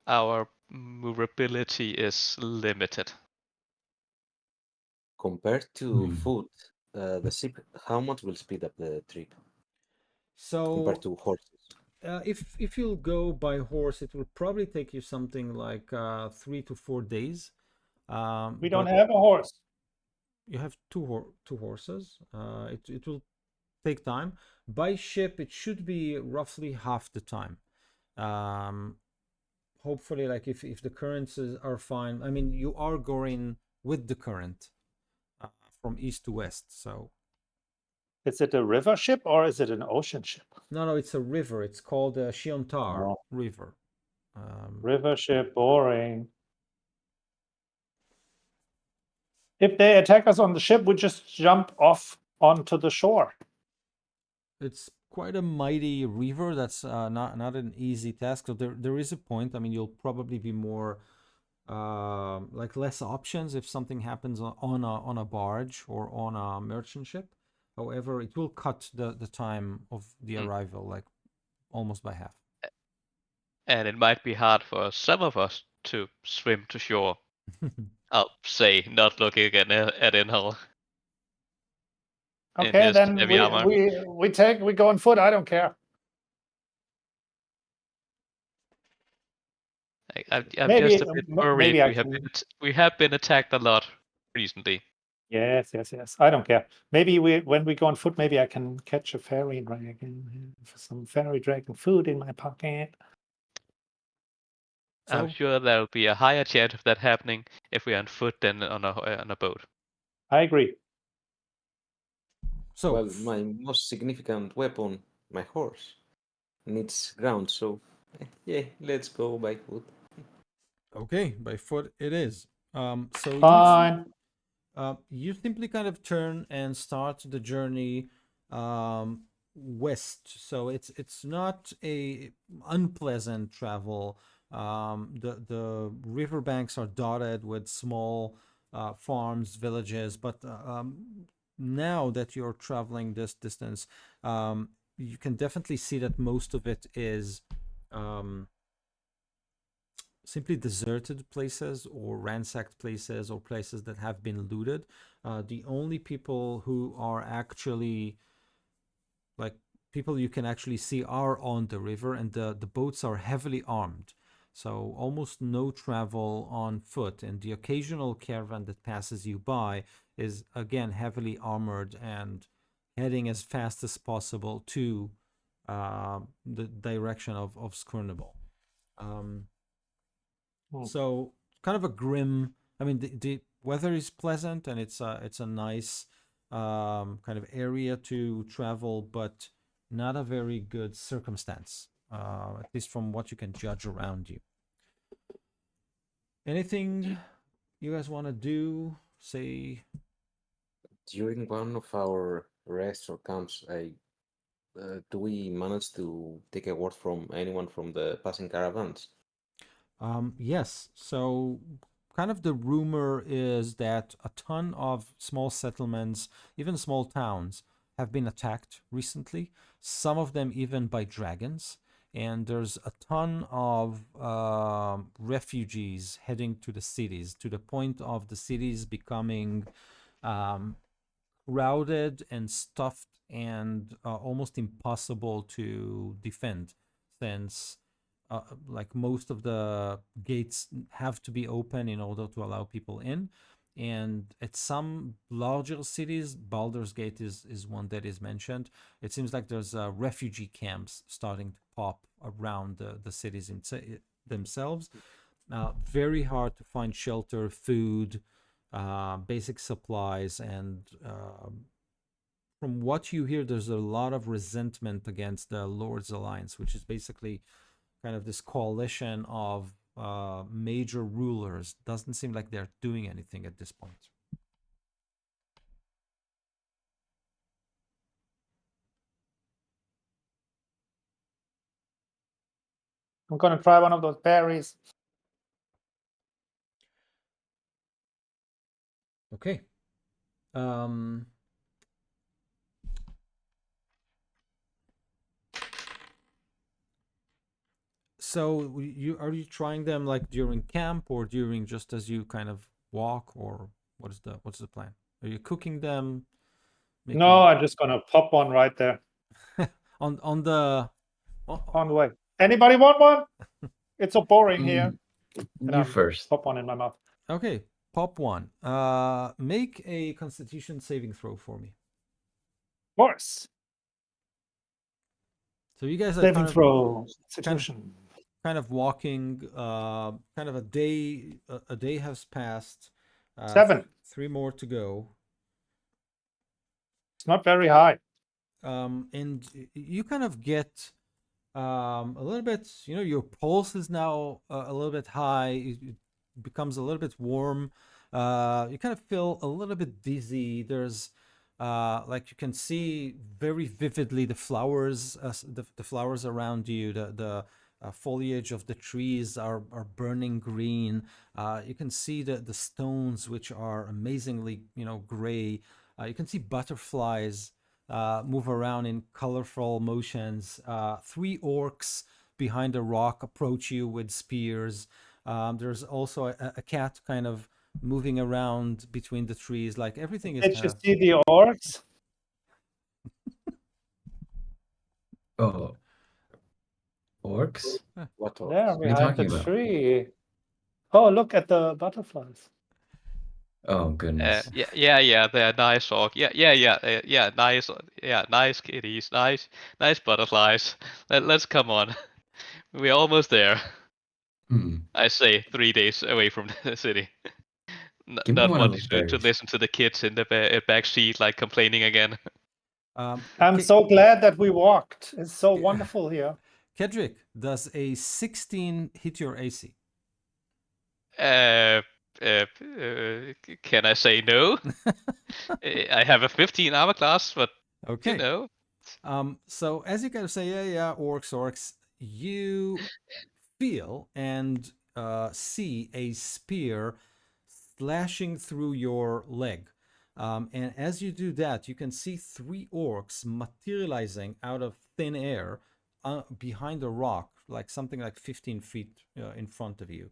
our movability is limited. Compared to Hmm. foot, the ship, how much will speed up the trip compared So to horses? if you'll go by horse, it will probably take you something like 3 to 4 days. We don't But have a horse. you have two horses. It will take time. By ship, it should be roughly half the time. Um, Hopefully, like if the currents are fine. I mean, you are going with the current uh, from east to west. So Is it a river ship or is it an ocean ship? no, it's a river. It's called the Shiontar Oh, River. river ship, boring. If they attack us on the ship, we just jump off onto the shore. It's quite a mighty river. That's not an easy task. So there is a point. I mean, you'll probably be more like less options if something happens on a barge or on a merchant ship. However, it will cut the time of the Mm. arrival like almost by half. And it might be hard for some of us to swim to shore. I'll say, not looking at Inhal in Okay, his then heavy armor. we go on foot. I don't care. I'm just a bit worried. Maybe I We have can. we have been attacked a lot recently. Yes. I don't care. Maybe when we go on foot, maybe I can catch a fairy dragon. Some fairy dragon food in my pocket. I'm So sure there'll be a higher chance of that happening if we're on foot than on a boat. I agree. so Well, my most significant weapon, my horse. needs ground. So yeah, let's go by foot. Okay, by foot it is. So Fine. you simply kind of turn and start the journey west. So it's not a unpleasant travel. The riverbanks are dotted with small farms, villages, but now that you're traveling this distance, you can definitely see that most of it is um, simply deserted places or ransacked places or places that have been looted. The only people who are actually like people you can actually see are on the river, and the boats are heavily armed. So almost no travel on foot, and the occasional caravan that passes you by is again heavily armored and heading as fast as possible to the direction of Skirnable. Um, so kind of a grim. I mean, the weather is pleasant and it's a nice kind of area to travel, but not a very good circumstance, at least from what you can judge around you. Anything you guys want to do? Say, During one of our rests or camps, do we manage to take a word from anyone from the passing caravans? yes. So, kind of the rumor is that a ton of small settlements, even small towns, have been attacked recently. Some of them even by dragons. And there's a ton of refugees heading to the cities, to the point of the cities becoming um, crowded and stuffed and almost impossible to defend, since like most of the gates have to be open in order to allow people in. And at some larger cities, Baldur's Gate is one that is mentioned. It seems like there's refugee camps starting to pop around the cities themselves. Very hard to find shelter, food, basic supplies, and from what you hear, there's a lot of resentment against the Lord's Alliance, which is basically kind of this coalition of major rulers. Doesn't seem like they're doing anything at this point. I'm gonna try one of those berries. Okay. Um, so you are you trying them like during camp or during just as you kind of walk, or what's the plan? Are you cooking them? No, I'm just gonna pop one right there On the on the way. Anybody want one? It's so boring here. And You I'll first. pop one in my mouth. Okay, pop one. Make a Constitution saving throw for me. Of course. So you guys are Saving throw. kind Institution. kind of walking. Kind of a day has passed. 7. 3 more to go. It's not very high. And you kind of get a little bit. You know, your pulse is now a little bit high. It becomes a little bit warm. You kind of feel a little bit dizzy. There's like you can see very vividly the flowers, the flowers around you. The foliage of the trees are burning green. You can see the stones, which are amazingly gray. You can see butterflies move around in colorful motions. 3 orcs behind a rock approach you with spears. There's also a cat kind of moving around between the trees. Like everything is Did kind you of. see the orcs? Oh, orcs? What There orcs? What are you behind the talking about? tree. Oh, look at the butterflies. Oh goodness. Yeah. They're nice orc. Yeah. Nice. Yeah, nice kitties. Nice butterflies. Let's come on. We're almost there. Hmm. I say 3 days away from the city. Give me Not one of wanting those to berries. listen to the kids in the back seat like complaining again. I'm Okay, so glad that we walked. It's so wonderful here. Kedrick, does a 16 hit your AC? Can I say no? I have a 15 armor class, but Okay. you know. So as you kind of say, yeah, orcs, you feel and see a spear slashing through your leg. And as you do that, you can see 3 orcs materializing out of thin air behind a rock, like something like 15 feet in front of you.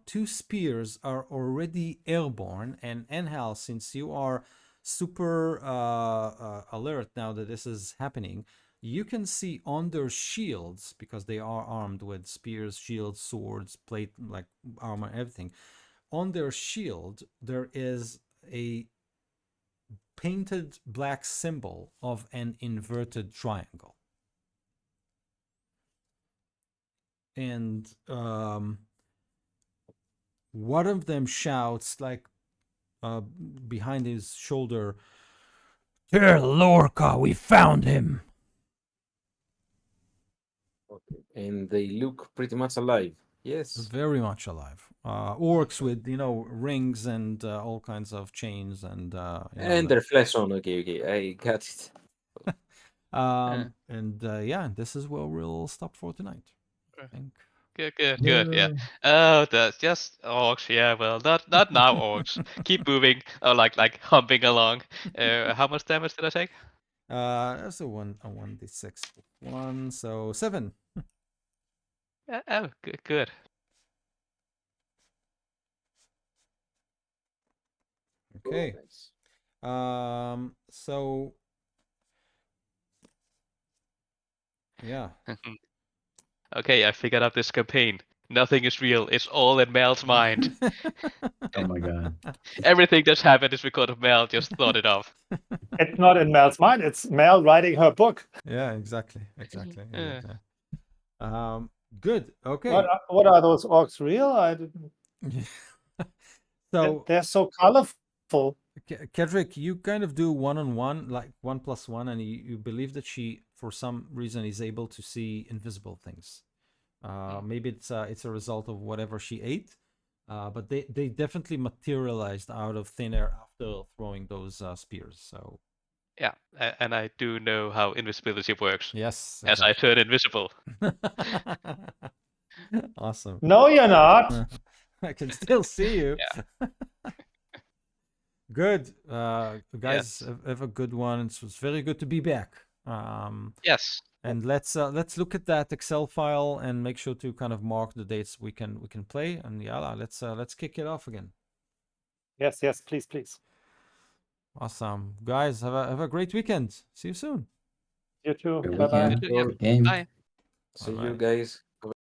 2 spears are already airborne, and Enhal, since you are super alert now that this is happening, you can see on their shields, because they are armed with spears, shields, swords, plate, like armor, everything. On their shield, there is a painted black symbol of an inverted triangle. And one of them shouts, like behind his shoulder, "Tell Lorca we found him." Okay. And they look pretty much alive. Yes. Very much alive. Orcs with, rings and all kinds of chains and And their flesh on. Okay, I got it. this is where we'll stop for tonight, I think. Good. Yeah. Oh, that's just orcs. Yeah. Well, not now, orcs. Keep moving. Oh, like humping along. How much damage did I take? That's a 1d6 1, so 7. Oh, good. Okay. Nice. So yeah. Okay, I figured out this campaign. Nothing is real. It's all in Mel's mind. Oh my god. Everything that's happened is because of Mel just thought it up. It's not in Mel's mind. It's Mel writing her book. Yeah, exactly. Good. Okay. What are those orcs real? I didn't. So They're so colorful. Kedrick, you kind of do 1-on-1, like 1+1, and you believe that she, for some reason, is able to see invisible things. Maybe it's a result of whatever she ate, but they definitely materialized out of thin air after throwing those spears. So Yeah, and I do know how invisibility works. yes, As I turn invisible. Awesome. No, you're not. I can still see you. Yeah. Good, guys. Yes. Have a good one. It was very good to be back. Yes. And let's look at that Excel file and make sure to kind of mark the dates we can play. And yeah, let's kick it off again. Yes, please. Awesome, guys. Have a great weekend. See you soon. You too. Good Bye bye. weekend. Yeah. Game. Bye. See Bye-bye. you guys.